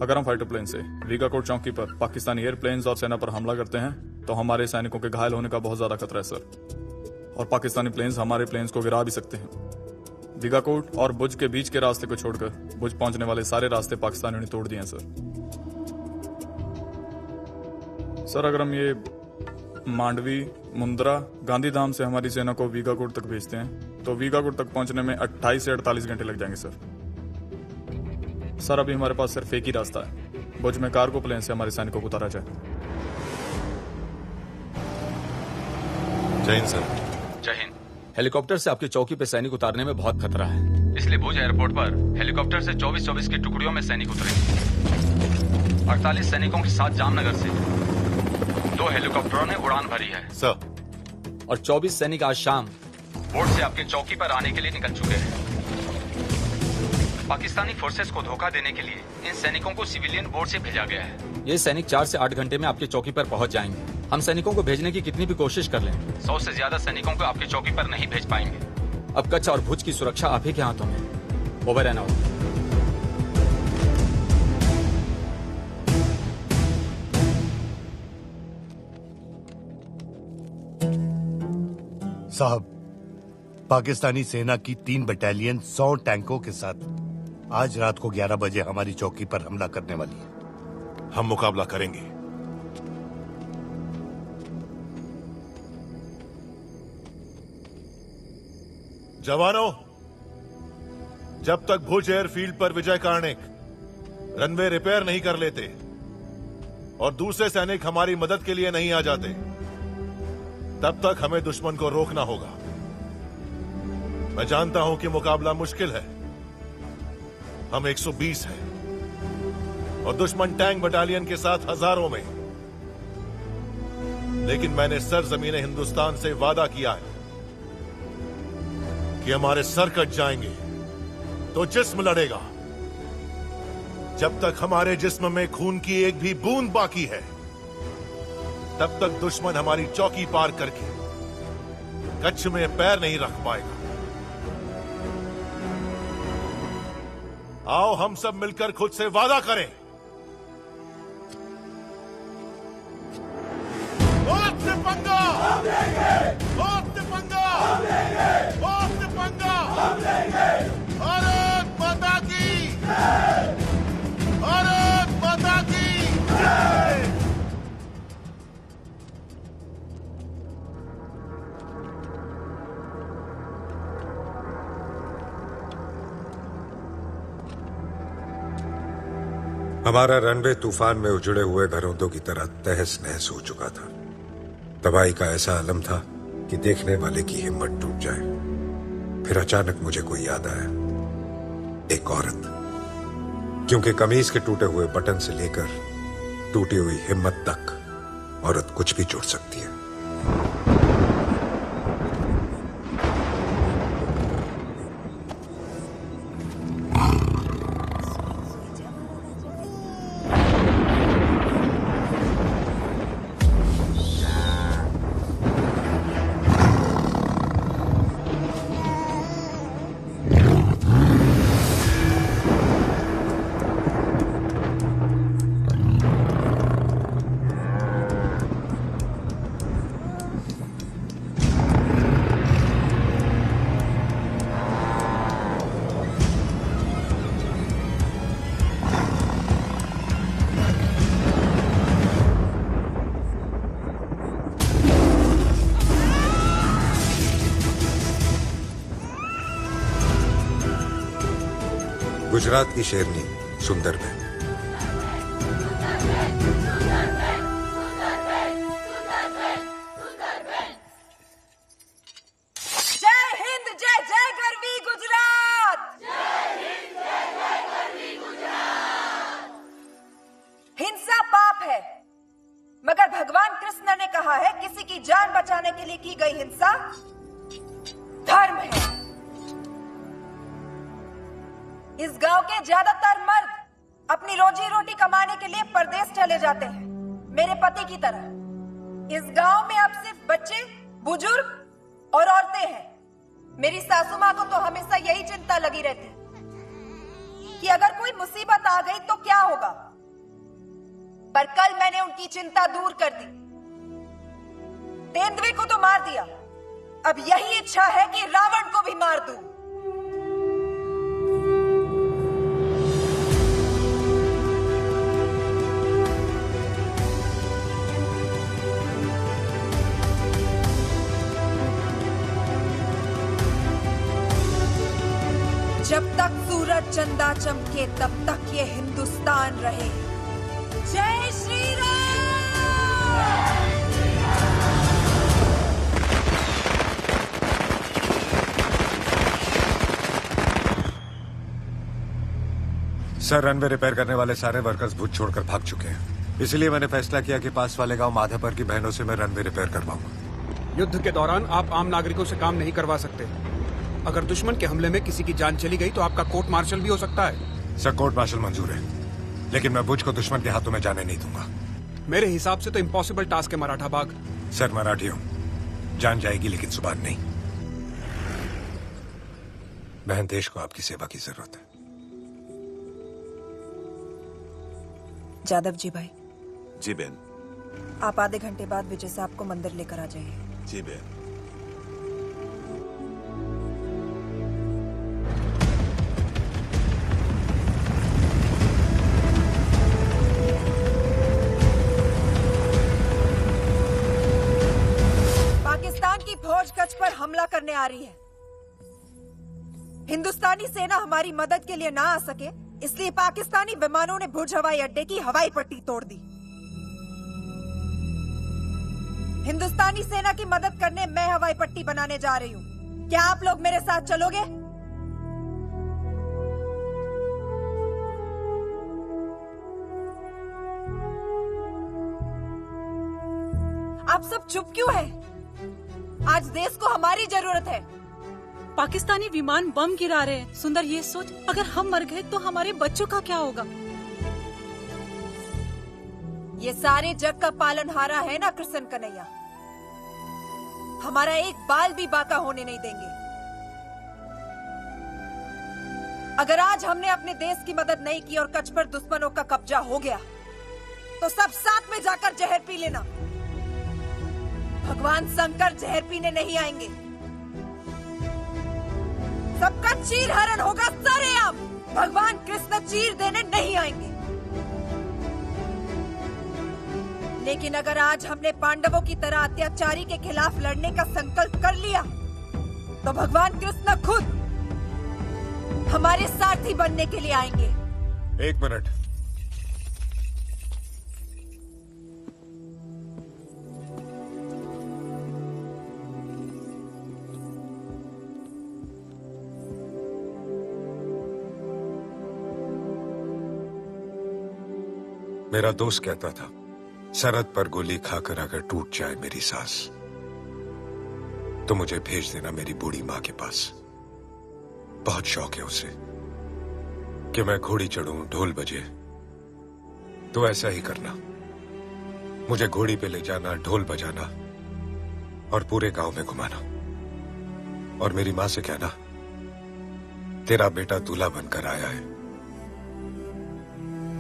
S6: अगर हम फाइटर प्लेन से वीकाकोट चौकी पर पाकिस्तानी एयरप्लेन्स और सेना पर हमला करते हैं तो हमारे सैनिकों के घायल होने का बहुत ज्यादा खतरा है सर, और पाकिस्तानी प्लेन्स हमारे प्लेन्स को गिरा भी सकते हैं। वीकाकोट और भुज के बीच के रास्ते को छोड़कर भुज पहुंचने वाले सारे रास्ते पाकिस्तानियों ने तोड़ दिए हैं सर। अगर हम ये मांडवी, मुंद्रा, गांधीधाम से हमारी सेना को वीकाकोट तक भेजते हैं तो वीकाकोट तक पहुंचने में 28 से 48 घंटे लग जाएंगे सर। अभी हमारे पास सिर्फ एक ही रास्ता है, भुज में कार्गो प्लेन से हमारे सैनिकों को उतारा जाए।
S1: जय हिंद सर।
S2: जय हिंद। हेलीकॉप्टर से आपकी चौकी पे सैनिक उतारने में बहुत खतरा है, इसलिए भुज एयरपोर्ट पर हेलीकॉप्टर से 24-24 की टुकड़ियों में सैनिक उतरेंगे। 48 सैनिकों के साथ जामनगर से 2 हेलीकॉप्टरों ने उड़ान भरी है
S1: सर,
S2: और 24 सैनिक आज शाम बोट से आपकी चौकी पर आने के लिए निकल चुके हैं। पाकिस्तानी फोर्सेस को धोखा देने के लिए इन सैनिकों को सिविलियन बोट से भेजा गया है। ये सैनिक 4 से 8 घंटे में आपकी चौकी पर पहुंच जाएंगे। हम सैनिकों को भेजने की कितनी भी कोशिश कर लें, 100 से ज्यादा सैनिकों को आपकी चौकी पर नहीं भेज पाएंगे। अब कच्छ और भुज की सुरक्षा आप ही के हाथों में। Over and out.
S11: साहब, पाकिस्तानी सेना की 3 बटालियन 100 टैंकों के साथ आज रात को 11 बजे हमारी चौकी पर हमला करने वाली है।
S3: हम मुकाबला करेंगे। जवानों, जब तक भुज एयरफील्ड पर विजय कार्णिक रनवे रिपेयर नहीं कर लेते और दूसरे सैनिक हमारी मदद के लिए नहीं आ जाते, तब तक हमें दुश्मन को रोकना होगा। मैं जानता हूं कि मुकाबला मुश्किल है, हम 120 हैं और दुश्मन टैंक बटालियन के साथ हजारों में, लेकिन मैंने सरजमीन हिंदुस्तान से वादा किया है कि हमारे सर कट जाएंगे तो जिस्म लड़ेगा। जब तक हमारे जिस्म में खून की एक भी बूंद बाकी है, तब तक दुश्मन हमारी चौकी पार करके कच्छ में पैर नहीं रख पाएगा। आओ हम सब मिलकर खुद से वादा करें। बहुत से पंगा, बहुत से पंगा, बहुत से पंगा। भारत माता की, भारत माता की जय।
S1: हमारा रनवे तूफान में उजड़े हुए घरौंदों की तरह तहस नहस हो चुका था। तबाही का ऐसा आलम था कि देखने वाले की हिम्मत टूट जाए। फिर अचानक मुझे कोई याद आया, एक औरत। क्योंकि कमीज के टूटे हुए बटन से लेकर टूटी हुई हिम्मत तक औरत कुछ भी जोड़ सकती है। गुजरात की शेरनी सुंदरबन।
S10: जय हिंद, जय जय गरवी गुजरात। जय हिंद, जय जय गरवी गुजरात। हिंसा पाप है, मगर भगवान कृष्ण ने कहा है किसी की जान बचाने के लिए की गई हिंसा धर्म है। इस गांव के ज्यादातर मर्द अपनी रोजी रोटी कमाने के लिए परदेश चले जाते हैं, मेरे पति की तरह। इस गांव में अब सिर्फ बच्चे, बुजुर्ग और औरतें हैं। मेरी सासू माँ को तो हमेशा यही चिंता लगी रहती कि अगर कोई मुसीबत आ गई तो क्या होगा। पर कल मैंने उनकी चिंता दूर कर दी। तेंदुए को तो मार दिया, अब यही इच्छा है कि रावण को भी मार दूं। जब तक सूरज चंदा चमके तब तक ये हिंदुस्तान रहे। जय Shri Ram.
S1: Sir, runway repair करने वाले सारे वर्कर्स भुज छोड़कर भाग चुके हैं। इसलिए मैंने फैसला किया कि पास वाले गांव माधापर की बहनों से मैं रनवे रिपेयर करवाऊंगा।
S16: युद्ध के दौरान आप आम नागरिकों से काम नहीं करवा सकते। अगर दुश्मन के हमले में किसी की जान चली गई तो आपका कोर्ट मार्शल भी हो सकता है।
S1: सर, कोर्ट मार्शल मंजूर है, लेकिन मैं भुज को दुश्मन के हाथों में जाने नहीं दूंगा।
S16: मेरे हिसाब से तो इम्पॉसिबल टास्क है मराठा बाग।
S1: सर, मराठी हूं, जान जाएगी लेकिन जुबान नहीं। बहन, देश को आपकी सेवा की जरूरत है।
S10: जादव जी भाई।
S17: जी बहन।
S10: आप आधे घंटे बाद विजय साहब को मंदिर लेकर आ जाइए।
S17: जी बहन।
S10: की फौज कच्छ पर हमला करने आ रही है। हिंदुस्तानी सेना हमारी मदद के लिए ना आ सके, इसलिए पाकिस्तानी विमानों ने भुज हवाई अड्डे की हवाई पट्टी तोड़ दी। हिंदुस्तानी सेना की मदद करने मैं हवाई पट्टी बनाने जा रही हूँ। क्या आप लोग मेरे साथ चलोगे? आप सब चुप क्यों हैं? आज देश को हमारी जरूरत है।
S7: पाकिस्तानी विमान बम गिरा रहे हैं। सुंदर, ये सोच, अगर हम मर गए तो हमारे बच्चों का क्या होगा?
S10: ये सारे जग का पालनहारा है ना कृष्ण कन्हैया, हमारा एक बाल भी बाका होने नहीं देंगे। अगर आज हमने अपने देश की मदद नहीं की और कच्छ पर दुश्मनों का कब्जा हो गया तो सब साथ में जाकर जहर पी लेना। भगवान शंकर जहर पीने नहीं आएंगे, सबका चीर हरण होगा सरेआम। भगवान कृष्ण चीर देने नहीं आएंगे। लेकिन अगर आज हमने पांडवों की तरह अत्याचारी के खिलाफ लड़ने का संकल्प कर लिया तो भगवान कृष्ण खुद हमारे सारथी बनने के लिए आएंगे।
S1: एक मिनट। मेरा दोस्त कहता था, सरहद पर गोली खाकर अगर टूट जाए मेरी सांस तो मुझे भेज देना मेरी बूढ़ी मां के पास। बहुत शौक है उसे कि मैं घोड़ी चढ़ूं, ढोल बजे, तो ऐसा ही करना। मुझे घोड़ी पे ले जाना, ढोल बजाना और पूरे गांव में घुमाना। और मेरी मां से कहना, तेरा बेटा दूल्हा बनकर आया है।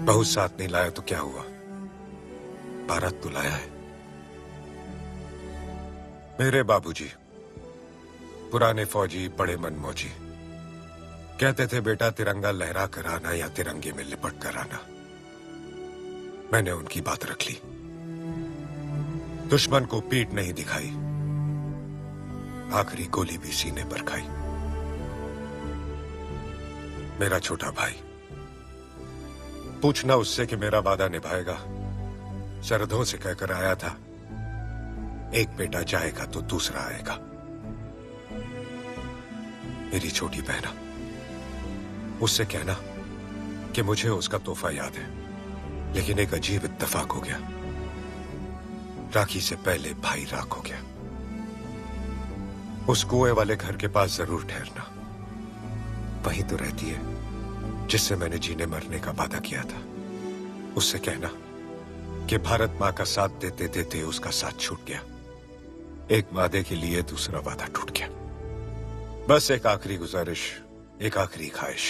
S1: बहू साथ नहीं लाया तो क्या हुआ, बारात तो लाया है। मेरे बाबूजी पुराने फौजी, बड़े मनमौजी, कहते थे बेटा तिरंगा लहरा कर आना या तिरंगे में लिपट कर आना। मैंने उनकी बात रख ली। दुश्मन को पीठ नहीं दिखाई, आखिरी गोली भी सीने पर खाई। मेरा छोटा भाई, पूछना उससे कि मेरा वादा निभाएगा। सरहदों से कहकर आया था, एक बेटा जाएगा तो दूसरा आएगा। मेरी छोटी बहना, उससे कहना कि मुझे उसका तोहफा याद है, लेकिन एक अजीब इत्तेफाक हो गया। राखी से पहले भाई राख हो गया। उस कुएं वाले घर के पास जरूर ठहरना, वहीं तो रहती है जिससे मैंने जीने मरने का वादा किया था। उससे कहना कि भारत मां का साथ देते देते उसका साथ छूट गया। एक वादे के लिए दूसरा वादा टूट गया। बस एक आखिरी गुजारिश, एक आखिरी ख्वाहिश,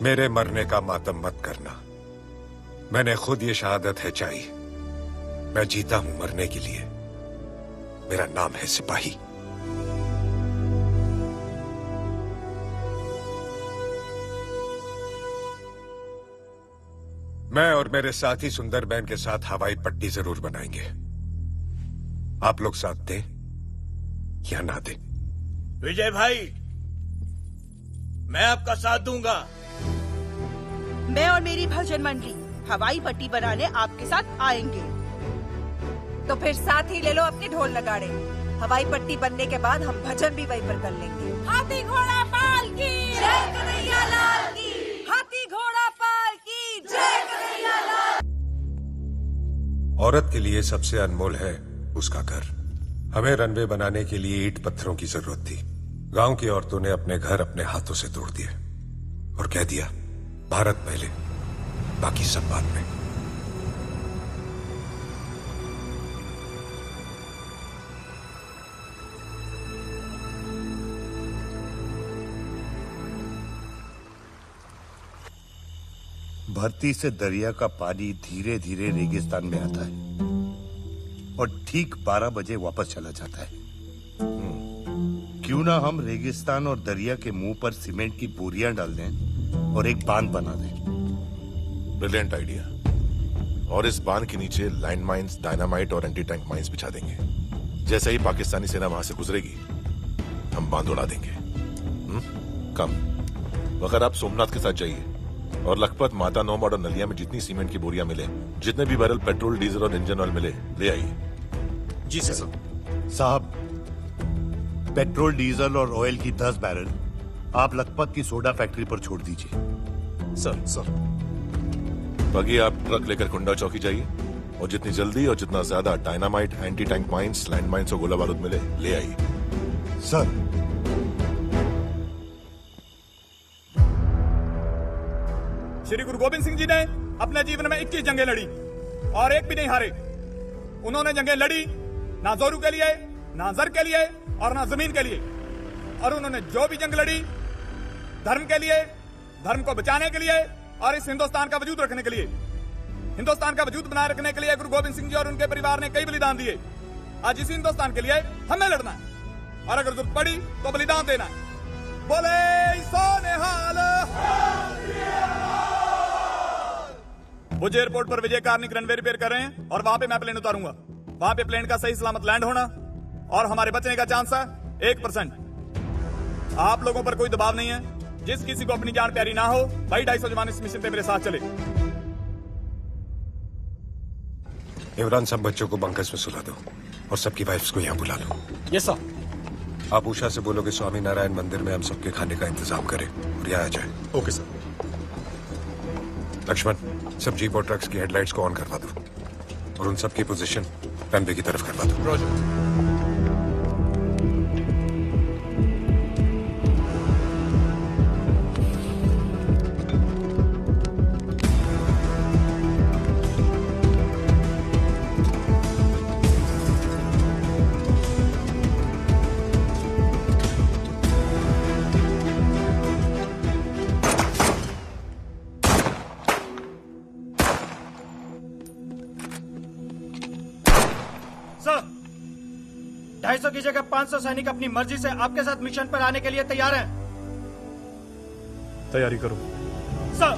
S1: मेरे मरने का मातम मत करना। मैंने खुद ये शहादत है चाही। मैं जीता हूं मरने के लिए। मेरा नाम है सिपाही। मैं और मेरे साथी सुंदरबैन के साथ हवाई पट्टी जरूर बनाएंगे। आप लोग साथ दें या ना दें।
S21: विजय भाई, मैं आपका साथ दूंगा।
S7: मैं और मेरी भजन मंडली हवाई पट्टी बनाने आपके साथ आएंगे।
S10: तो फिर साथ ही ले लो अपने ढोल नगाड़े। हवाई पट्टी बनने के बाद हम भजन भी वहीं पर कर लेंगे। हाथी घोड़ा पाल की जय कन्हैया लाल की। हाथी घोड़ा पाल की जय कन्हैया लाल।
S1: औरत के लिए सबसे अनमोल है उसका घर। हमें रनवे बनाने के लिए ईंट पत्थरों की जरूरत थी। गांव की औरतों ने अपने घर अपने हाथों से तोड़ दिए और कह दिया, भारत पहले, बाकी सब बाद में।
S11: भर्ती से दरिया का पानी धीरे धीरे रेगिस्तान में आता है और ठीक 12 बजे वापस चला जाता है। क्यों ना हम रेगिस्तान और दरिया के मुंह पर सीमेंट की बोरियां डाल दें और एक बांध बना दें।
S3: Brilliant idea. और इस बांध के नीचे लैंड माइंस, डायनामाइट और एंटी टैंक माइंस बिछा देंगे। जैसे ही पाकिस्तानी सेना वहां से गुजरेगी, हम बांध उड़ा देंगे। कम अगर आप सोमनाथ के साथ जाइए और लखपत, माता नौमोड और नलिया में जितनी सीमेंट की बोरियां मिले, जितने भी बैरल पेट्रोल, डीजल और इंजन ऑयल मिले, ले आइए।
S11: जी सर। साहब, पेट्रोल, डीजल और ऑयल की 10 बैरल आप लखपत की सोडा फैक्ट्री पर छोड़ दीजिए।
S3: सर। बाकी आप ट्रक लेकर कुंडा चौकी जाइए और जितनी जल्दी और जितना ज्यादा dynamite, anti tank mines, land mines और गोला बारूद मिले, ले आइए।
S11: सर।
S6: श्री गुरु गोविंद सिंह जी ने अपने जीवन में 21 जंगें लड़ी। और एक भी नहीं हारे। उन्होंने जंगें लड़ी ना जोरू के लिए, ना जर के लिए और ना जमीन के लिए, और उन्होंने जो भी जंग लड़ी धर्म के लिए, धर्म को बचाने के लिए और इस हिंदुस्तान का वजूद रखने के लिए। हिंदुस्तान का वजूद बनाए रखने के लिए गुरु गोविंद सिंह जी और उनके परिवार ने कई बलिदान दिए। आज इसी हिंदुस्तान के लिए हमें लड़ना है और अगर जरूरत पड़ी तो बलिदान देना है। बोले सोनेहाल। भुज एयरपोर्ट पर विजय कार्निक रनवे रिपेयर कर रहे हैं और वहां पे मैं प्लेन उतारूंगा। वहां पे प्लेन का सही सलामत लैंड होना और हमारे बचने का चांस है 1%। आप लोगों पर कोई दबाव नहीं है। जिस किसी को अपनी जान प्यारी ना हो, भाई 250 जवान इस मिशन पे मेरे साथ चले।
S1: इमरान, सब बच्चों को बंकर्स में सुला दो और सबकी वाइफ्स को यहाँ बुला लो।
S2: Yes sir.
S1: आप उषा से बोलो कि स्वामी नारायण मंदिर में हम सबके खाने का इंतजाम करें और यहाँ आ जाए।
S19: Okay sir.
S1: लक्ष्मण, सब जीप और ट्रक्स की हेडलाइट्स को ऑन करवा दो और उन सबकी पोजीशन रनवे की तरफ करवा दो।
S19: रॉजर।
S8: सर, 250 की जगह 500 सैनिक अपनी मर्जी से आपके साथ मिशन पर आने के लिए तैयार हैं।
S6: तैयारी करो
S8: सर।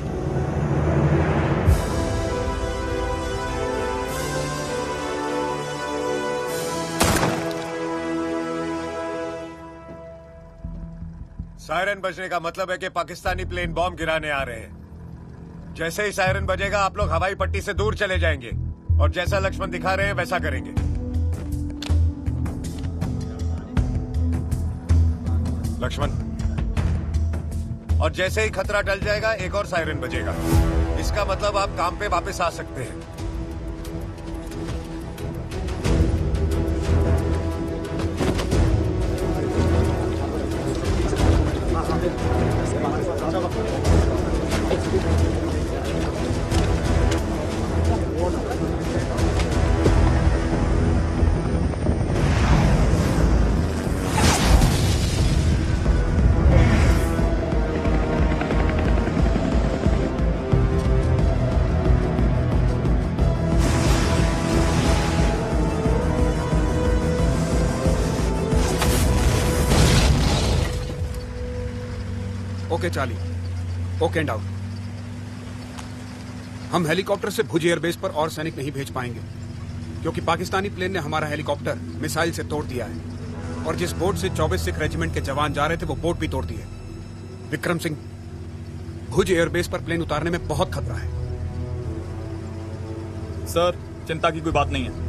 S1: सायरन बजने का मतलब है कि पाकिस्तानी प्लेन बॉम्ब गिराने आ रहे हैं। जैसे ही सायरन बजेगा आप लोग हवाई पट्टी से दूर चले जाएंगे और जैसा लक्ष्मण दिखा रहे हैं वैसा करेंगे। लक्ष्मण, और जैसे ही खतरा टल जाएगा एक और सायरन बजेगा। इसका मतलब आप काम पे वापस आ सकते हैं।
S16: Okay Charlie, okay and out. हम हेलीकॉप्टर से भुज एयरबेस पर और सैनिक नहीं भेज पाएंगे क्योंकि पाकिस्तानी प्लेन ने हमारा हेलीकॉप्टर मिसाइल से तोड़ दिया है और जिस बोट से 24 सिख रेजिमेंट के जवान जा रहे थे वो बोट भी तोड़ दी है। विक्रम सिंह, भुज एयरबेस पर प्लेन उतारने में बहुत खतरा है।
S6: सर, चिंता की कोई बात नहीं है।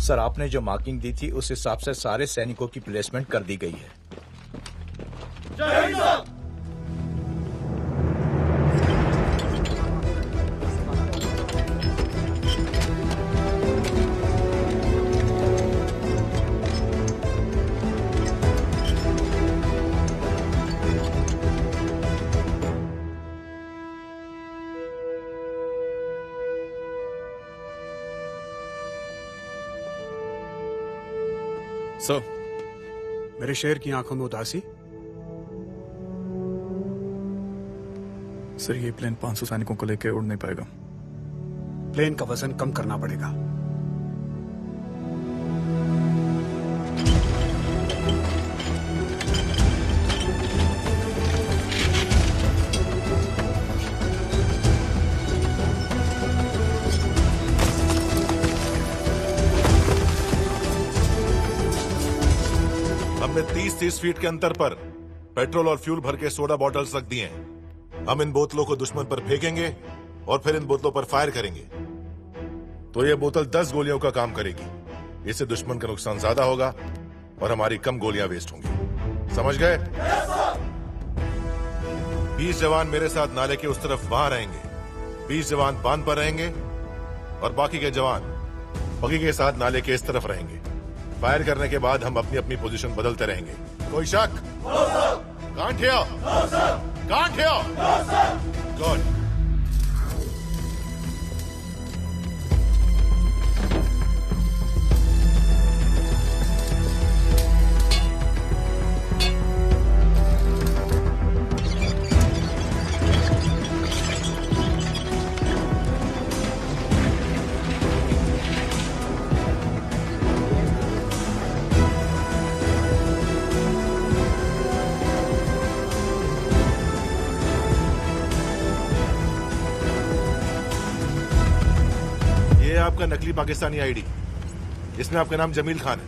S20: सर, आपने जो मार्किंग दी थी उस हिसाब से सारे सैनिकों की प्लेसमेंट कर दी गई है।
S8: जय हिंद सर।
S6: सर,
S16: मेरे शेर की आंखों में उदासी।
S6: सर, ये प्लेन 500 सैनिकों को लेकर उड़ नहीं पाएगा।
S16: प्लेन का वजन कम करना पड़ेगा।
S3: हमने 30-30 फीट के अंतर पर पेट्रोल और फ्यूल भर के सोडा बॉटल्स रख दिए हैं। हम इन बोतलों को दुश्मन पर फेंकेंगे और फिर इन बोतलों पर फायर करेंगे तो ये बोतल 10 गोलियों का काम करेगी। इससे दुश्मन का नुकसान ज्यादा होगा और हमारी कम गोलियां वेस्ट होंगी। समझ गए? 20 जवान मेरे साथ नाले के उस तरफ वहां रहेंगे, 20 जवान बांध पर रहेंगे और बाकी के जवान बगी के साथ नाले के इस तरफ रहेंगे। फायर करने के बाद हम अपनी अपनी पोजीशन बदलते रहेंगे। कोई शक? Can't hear? Can't hear? Good. आपका नकली पाकिस्तानी आईडी, इसमें आपका नाम जमील खान है।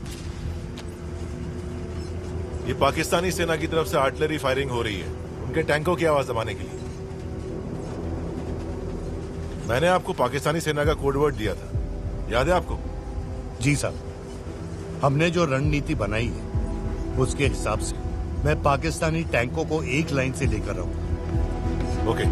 S3: ये पाकिस्तानी सेना की तरफ से आर्टिलरी फायरिंग हो रही है उनके टैंकों की आवाज दबाने के लिए। मैंने आपको पाकिस्तानी सेना का कोडवर्ड दिया था, याद है आपको?
S11: जी साहब, हमने जो रणनीति बनाई है उसके हिसाब से मैं पाकिस्तानी टैंकों को एक लाइन से लेकर रहूंगा।
S3: ओके।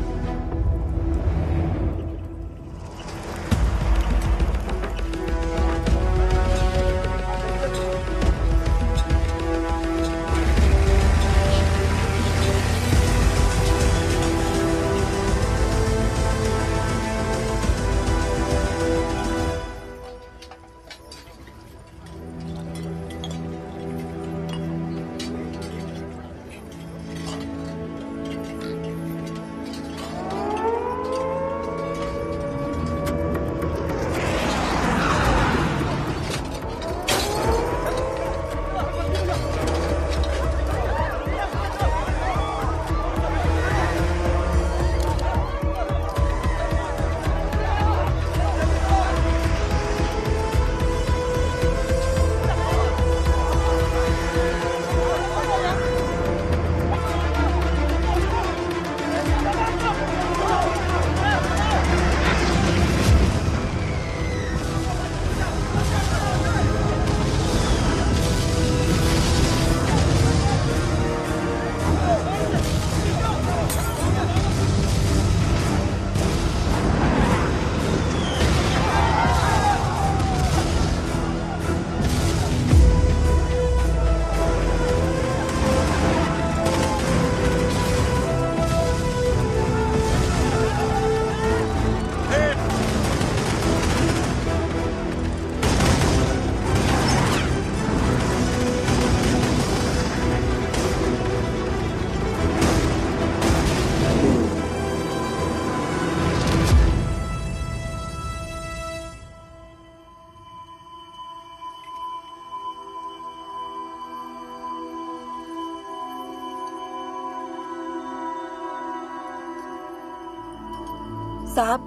S10: साहब,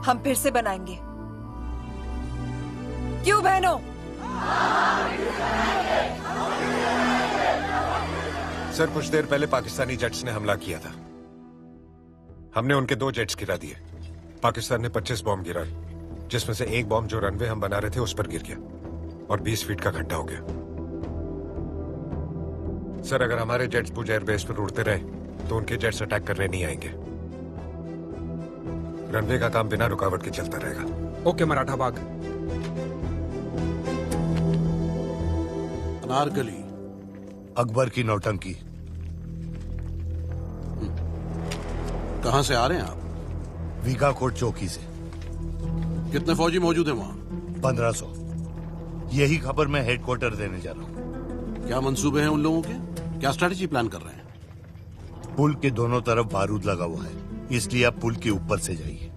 S10: हम फिर से बनाएंगे। क्यों बहनों?
S1: सर, कुछ देर पहले पाकिस्तानी जेट्स ने हमला किया था। हमने उनके 2 जेट्स गिरा दिए। पाकिस्तान ने 25 बॉम्ब गिराए, जिसमें से एक बॉम्ब जो रनवे हम बना रहे थे उस पर गिर गया और 20 फीट का गड्ढा हो गया। सर, अगर हमारे जेट्स भुज एयरबेस पर उड़ते रहे तो उनके जेट्स अटैक करने नहीं आएंगे। रनवे का काम बिना रुकावट के चलता रहेगा।
S16: ओके मराठा बाग।
S13: अनारकली,
S11: अकबर की नौटंकी।
S13: कहां से आ रहे हैं आप?
S11: वीगाकोट चौकी से।
S13: कितने फौजी मौजूद हैं वहां?
S11: 1500। यही खबर मैं हेडक्वार्टर देने जा रहा हूं।
S13: क्या मंसूबे हैं उन लोगों के? क्या स्ट्रेटेजी प्लान कर रहे हैं?
S11: पुल के दोनों तरफ बारूद लगा हुआ है, इसलिए आप पुल के ऊपर से जाइए।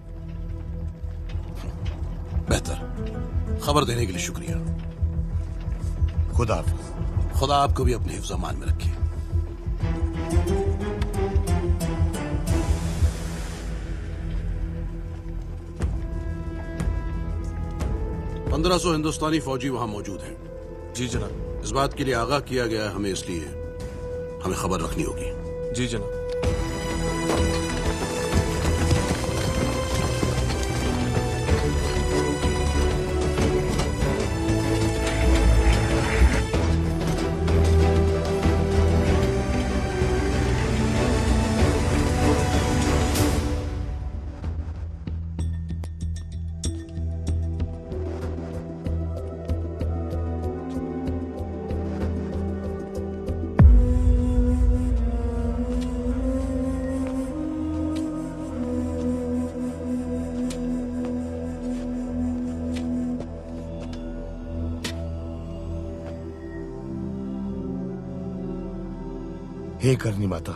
S13: बेहतर। खबर देने के लिए शुक्रिया।
S11: खुदा हाफिज।
S13: खुदा आपको भी अपने हिफ्ज़ अमान में रखे। पंद्रह 1500 हिंदुस्तानी फौजी वहां मौजूद हैं।
S12: जी जनाब।
S13: इस बात के लिए आगाह किया गया है हमें, इसलिए हमें खबर रखनी होगी।
S12: जी जनाब।
S11: हे करनी माता,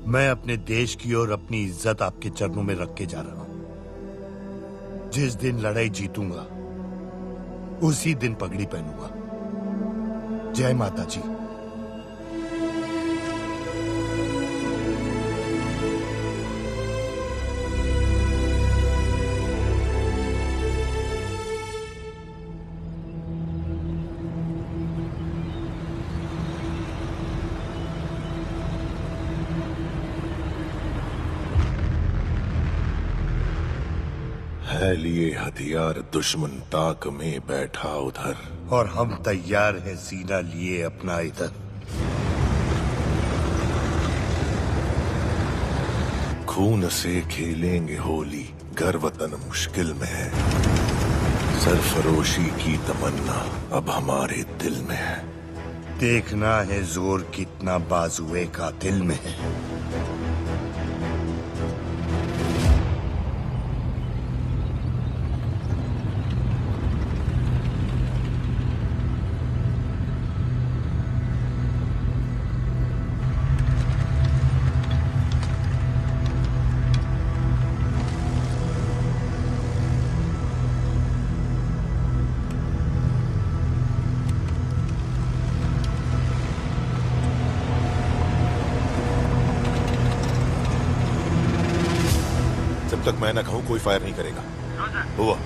S11: मैं अपने देश की और अपनी इज्जत आपके चरणों में रख के जा रहा हूं। जिस दिन लड़ाई जीतूंगा उसी दिन पगड़ी पहनूंगा। जय माता जी।
S3: है लिए हथियार दुश्मन ताक में बैठा उधर,
S11: और हम तैयार हैं सीना लिए अपना इधर।
S3: खून से खेलेंगे होली, घर वतन मुश्किल में है। सरफरोशी की तमन्ना अब हमारे दिल में है।
S11: देखना है जोर कितना बाजुए का दिल में है।
S3: जब तक मैं न कहूं कोई फायर नहीं करेगा। हुआ।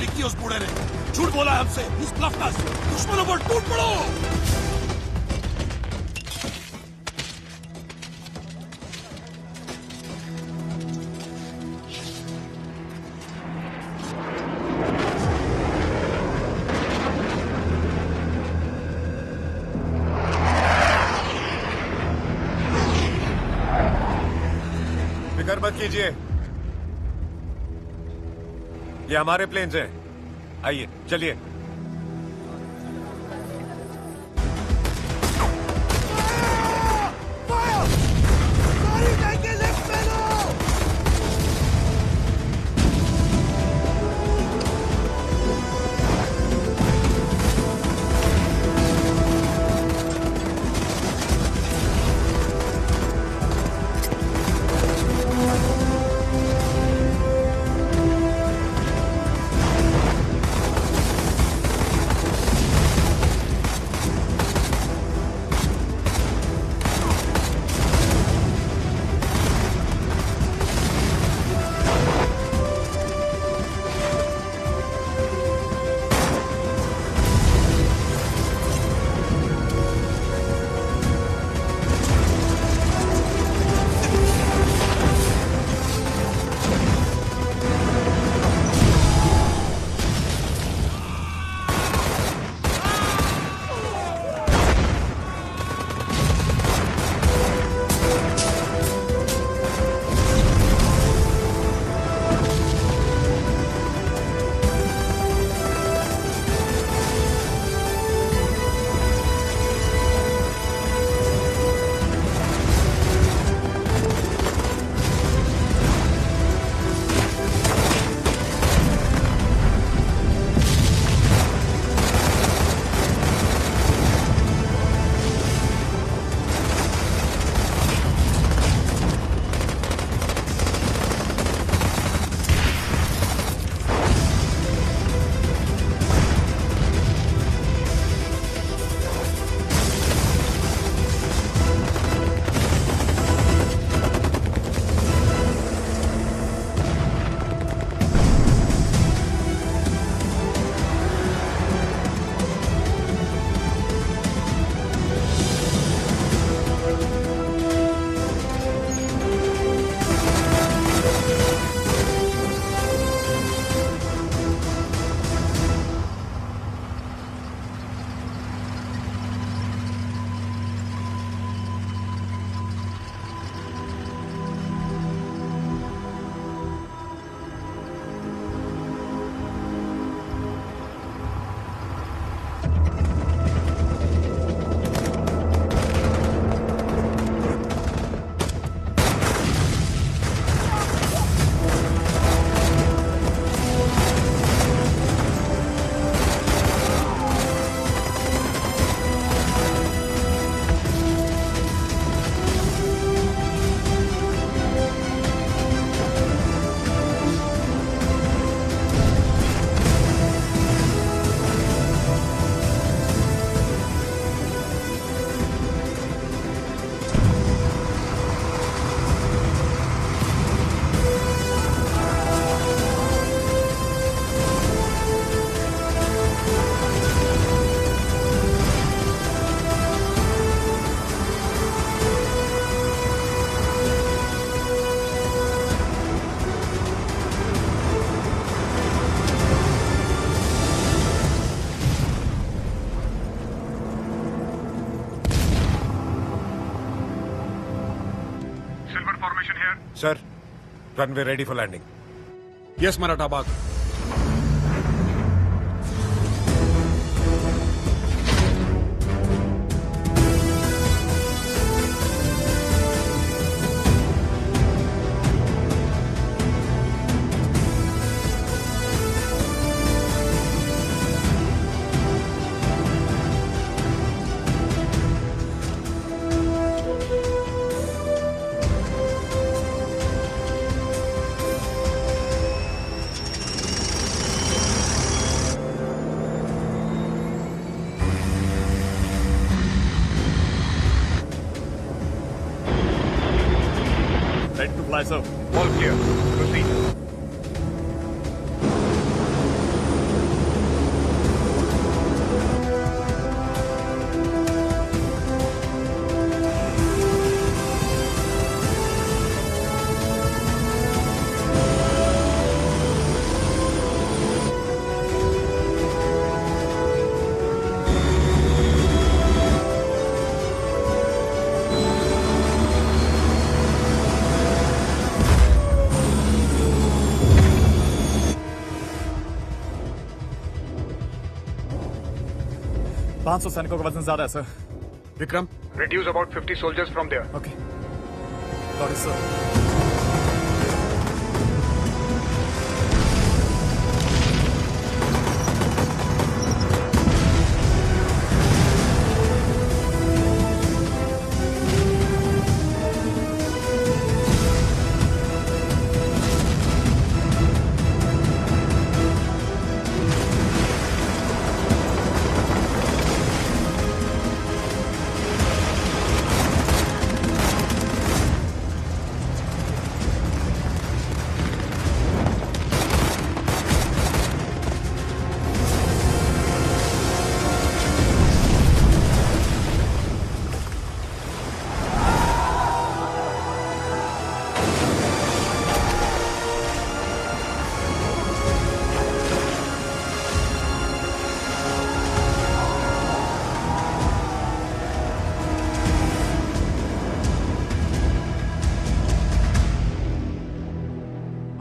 S13: की उस बूढ़े ने झूठ बोला है हमसे। इस ब्लफनस दुश्मनों पर टूट पड़ो।
S1: फिक्र मत कीजिए, ये हमारे प्लेन्स हैं। आइए चलिए।
S3: Sunbird formation here.
S1: Sir, runway ready for landing.
S16: Yes Maratha बाग।
S6: Ready to fly, sir.
S20: All clear. Proceed.
S6: सैनिकों का वजन ज्यादा है sir.
S16: Vikram, reduce about 50 soldiers from there.
S6: Okay. Got it, sir.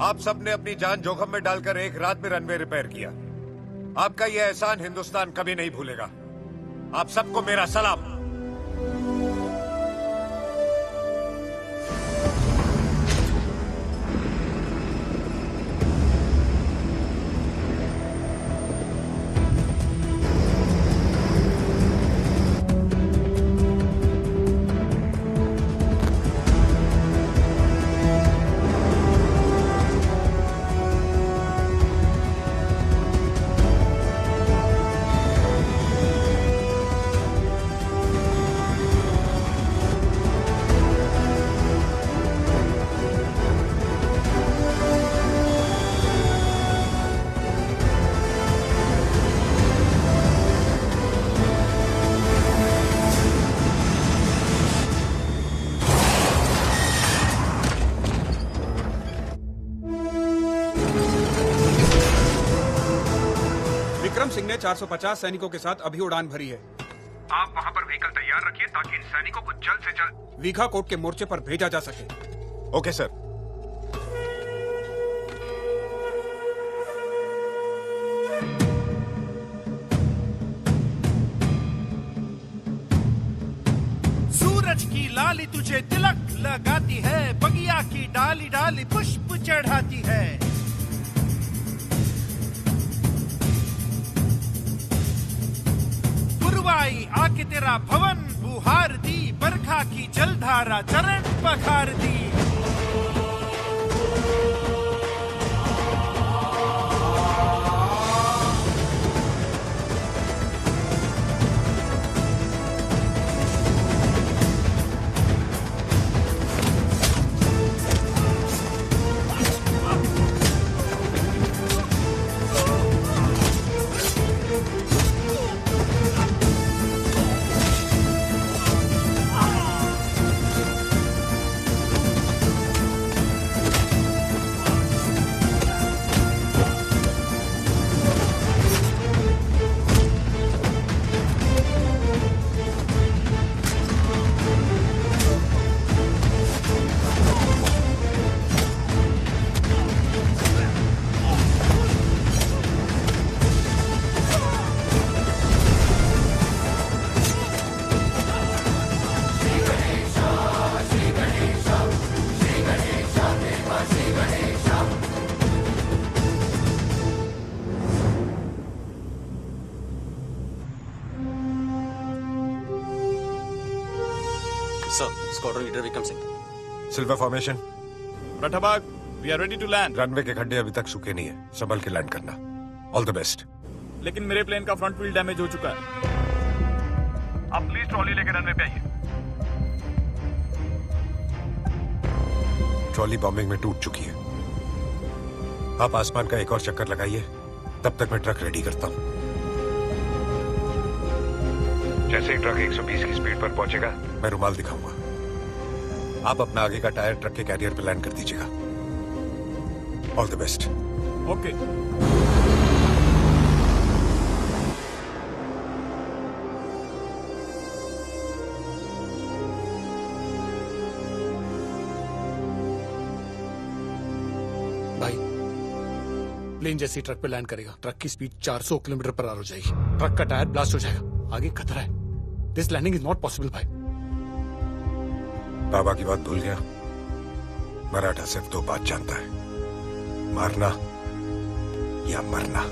S1: आप सबने अपनी जान जोखिम में डालकर एक रात में रनवे रिपेयर किया। आपका यह एहसान हिंदुस्तान कभी नहीं भूलेगा। आप सबको मेरा सलाम।
S16: विक्रम सिंह ने 450 सैनिकों के साथ अभी उड़ान भरी है।
S20: आप वहां पर व्हीकल तैयार रखिए ताकि इन सैनिकों को जल्द से जल्द
S16: वीघा कोट के मोर्चे पर भेजा जा सके।
S1: Okay sir.
S14: सूरज की लाली तुझे तिलक लगाती है, बगिया की डाली डाली पुष्प चढ़ाती है। पुरवाई आके तेरा भवन बुहार दी, बरखा की जलधारा चरण पखार दी।
S15: Squadron leader Vikram Singh.
S1: Silver formation.
S6: Rathabag, we are ready to land.
S1: Runway के खड्डे अभी तक सूखे नहीं है, संभल के लैंड करना। All the best.
S6: लेकिन मेरे प्लेन का फ्रंट व्हील डैमेज हो चुका है।
S20: आप प्लीज ट्रॉली लेकर रनवे पे आइए।
S1: ट्रॉली बॉम्बिंग में टूट चुकी है। आप आसमान का एक और चक्कर लगाइए, तब तक मैं ट्रक रेडी करता हूं। जैसे ही ट्रक 120 की स्पीड पर पहुंचेगा, मैं रुमाल दिखाऊंगा। आप अपना आगे का टायर ट्रक के कैरियर पर लैंड कर दीजिएगा। All the best.
S6: ओके।
S4: भाई, प्लेन जैसे ही ट्रक पे लैंड करेगा, ट्रक की स्पीड 400 किलोमीटर पर आवर हो जाएगी। ट्रक का टायर ब्लास्ट हो जाएगा। आगे खतरा है। This landing is not possible भाई।
S1: बाबा की बात भूल गया। मराठा सिर्फ 2 बात जानता है, मारना या मरना।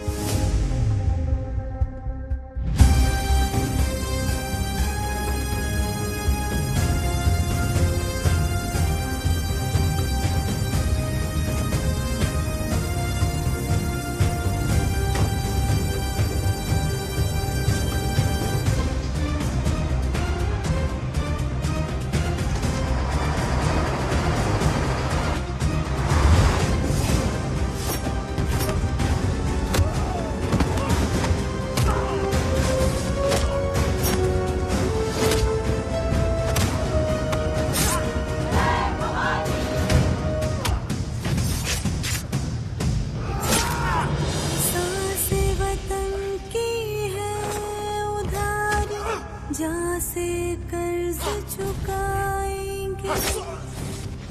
S22: से कर्ज चुकाएंगे,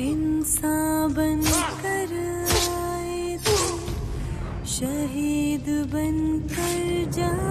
S22: इंसान बन कर आए थे, शहीद बन कर जाए।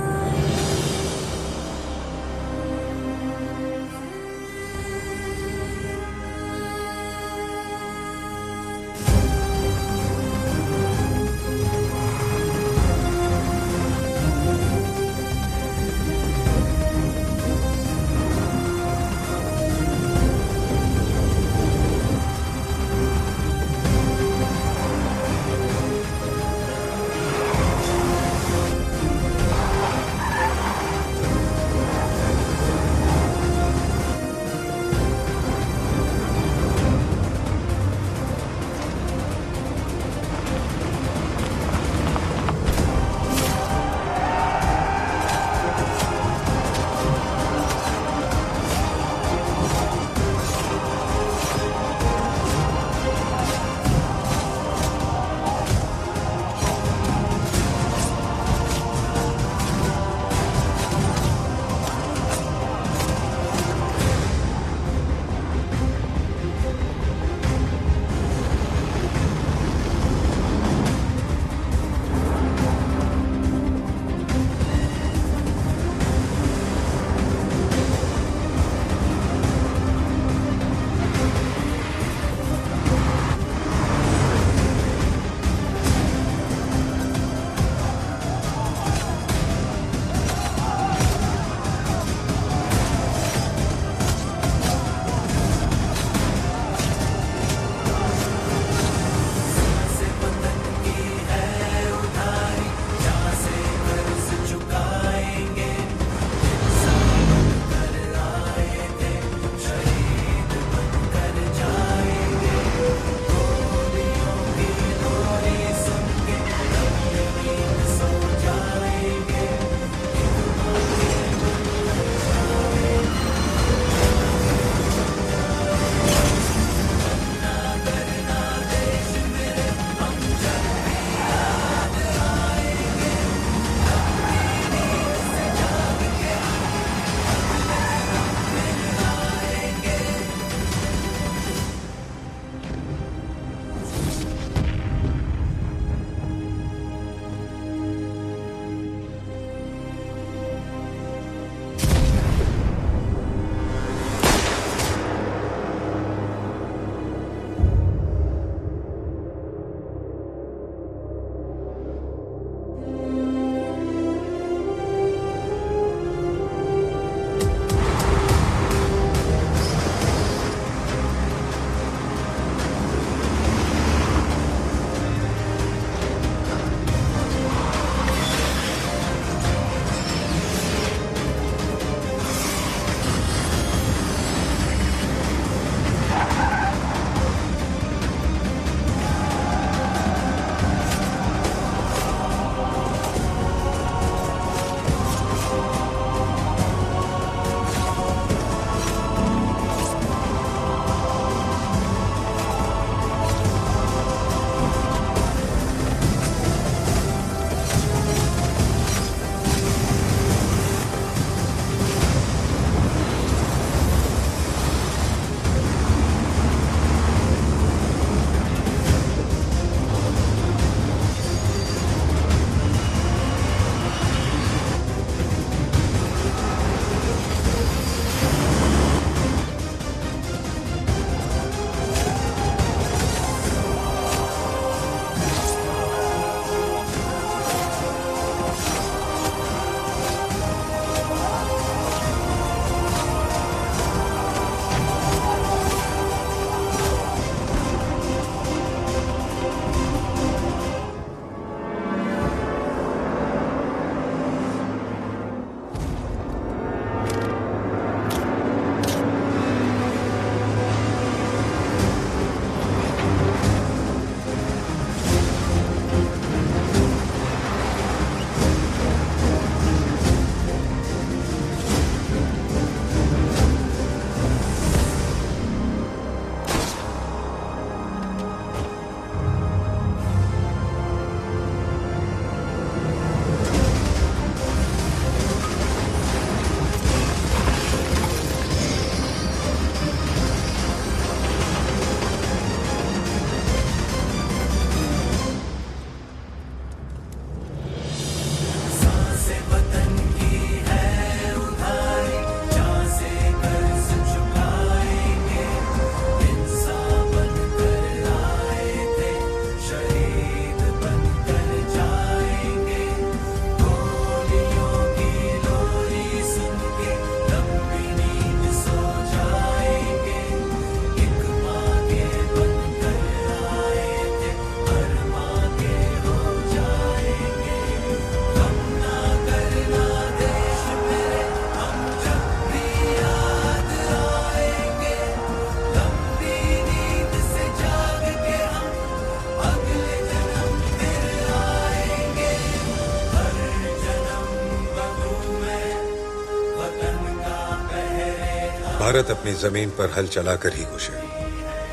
S1: भारत अपनी जमीन पर हल चलाकर ही खुश है।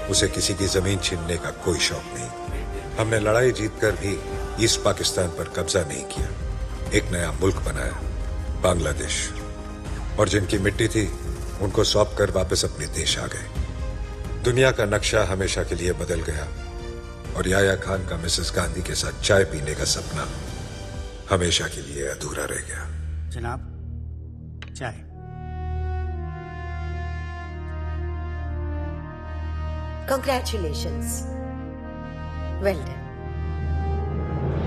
S1: उसे किसी की जमीन छीनने का कोई शौक नहीं। हमने लड़ाई जीतकर भी ईस्ट पाकिस्तान पर कब्जा नहीं किया। एक नया मुल्क बनाया, बांग्लादेश, और जिनकी मिट्टी थी उनको सौंप कर वापस अपने देश आ गए। दुनिया का नक्शा हमेशा के लिए बदल गया और याया खान का मिसेस गांधी के साथ चाय पीने का सपना हमेशा के लिए अधूरा रह गया।
S5: जनाब, चाय।
S18: Congratulations. Well done.